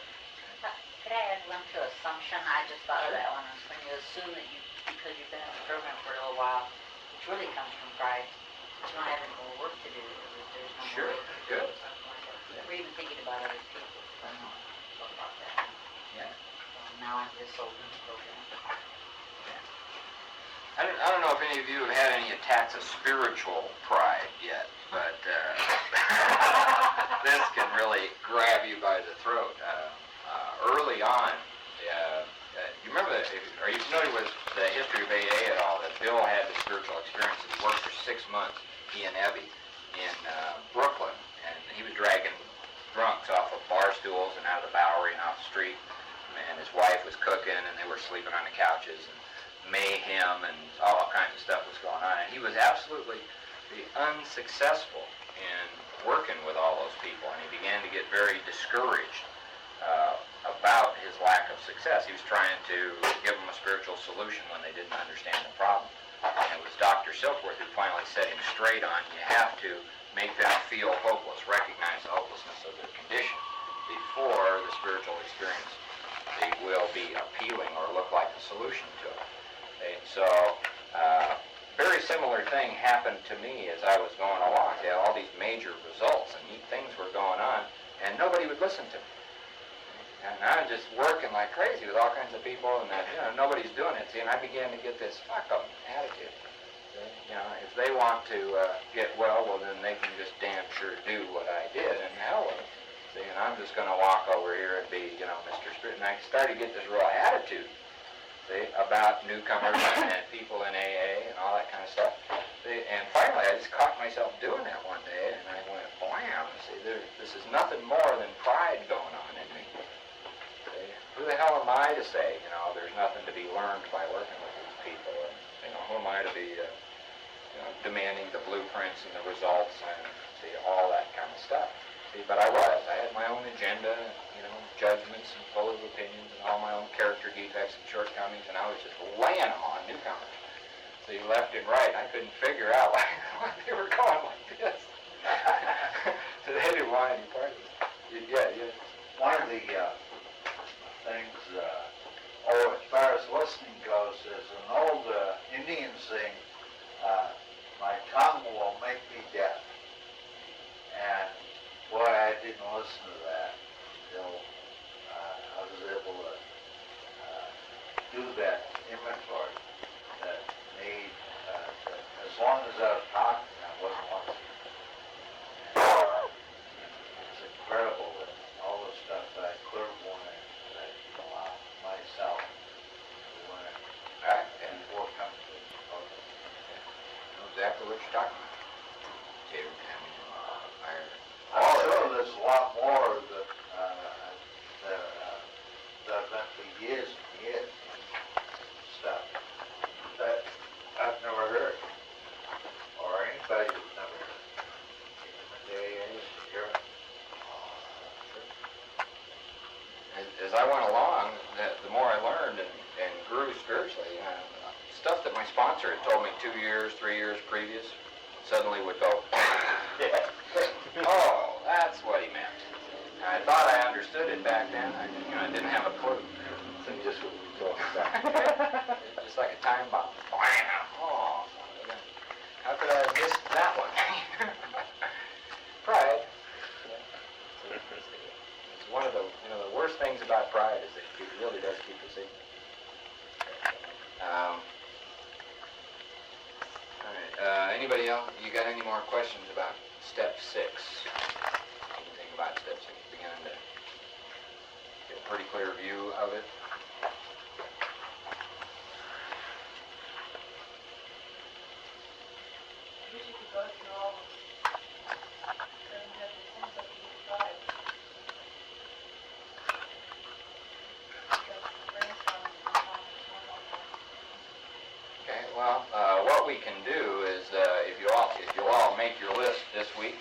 Could I add one to assumption? I just thought of that one. When you assume that because you've been in the program for a little while, which really comes from pride, that you don't have any more work to do. There's no Sure. more work to do, Good. or something like that. We're even thinking about other people. So I know about that. Yeah. So now I'm just sold in the program. I don't know if any of you have had any attacks of spiritual pride yet, but this can really grab you by the throat. Early on, you remember, are you familiar with the history of AA at all? That Bill had the spiritual experience. He worked for 6 months, he and Evie, in Brooklyn, and he was dragging drunks off of bar stools and out of the Bowery and off the street, and his wife was cooking, and they were sleeping on the couches, and mayhem and all kinds of stuff was going on, and he was absolutely unsuccessful in working with all those people, and he began to get very discouraged about his lack of success. He was trying to give them a spiritual solution when they didn't understand the problem. And it was Dr. Silkworth who finally set him straight on, you have to make them feel hopeless, recognize the hopelessness of their condition before the spiritual experience they will be appealing or look like a solution to it. Okay? So, very similar thing happened to me as I was going along. They had all these major results and neat things were going on, and nobody would listen to me. And I was just working like crazy with all kinds of people, and nobody's doing it. See, and I began to get this fuck up attitude. If they want to get well, then they can just damn sure do what I did, and hell with it. See, and I'm just going to walk over here and be, Mr. Spirit. And I started to get this real attitude, see, about newcomers and people in AA and all that kind of stuff. See, and finally, I just caught myself doing that one day, and I went, blam. See, this is nothing more than pride going on in who the hell am I to say, there's nothing to be learned by working with these people? And, who am I to be, demanding the blueprints and the results and, see, all that kind of stuff. See, but I had my own agenda, judgments and full of opinions and all my own character defects and shortcomings, and I was just laying them on newcomers. See, left and right, I couldn't figure out why they were going like this. So they didn't want any part of it. Yeah. One of the things, as far as listening goes, is an old Indian saying, my tongue will make me deaf. And boy, I didn't listen to that until I was able to do that inventory that made, that as long as I was talking, I wasn't listening. And it's incredible that all the stuff that I could have learned, that I can allow myself to learn before coming to the program. I know exactly what you're talking about. Dude, I'm sure there's a lot more that I've done for years and years, stuff that I've never heard, or anybody's never heard. Even the day I used to hear it. as I went along, the more I learned and grew spiritually, stuff that my sponsor had told me 2 years, 3 years previous, suddenly would go, oh, that's what he meant. I thought I understood it back then. I didn't have a clue. Just what we talked about. Just like a time bomb. Oh, how could I have missed that one? Pride. It's one of the worst things about pride is that it really does keep us ignorant. All right. Anybody else? You got any more questions about step 6? Anything about step 6? Beginning to get a pretty clear view of it. I wish you could go through all those 7 deadly sins like you did pride. Just brainstorm and come up with one more. Okay, well, what we can do is, if you'll all make your list this week,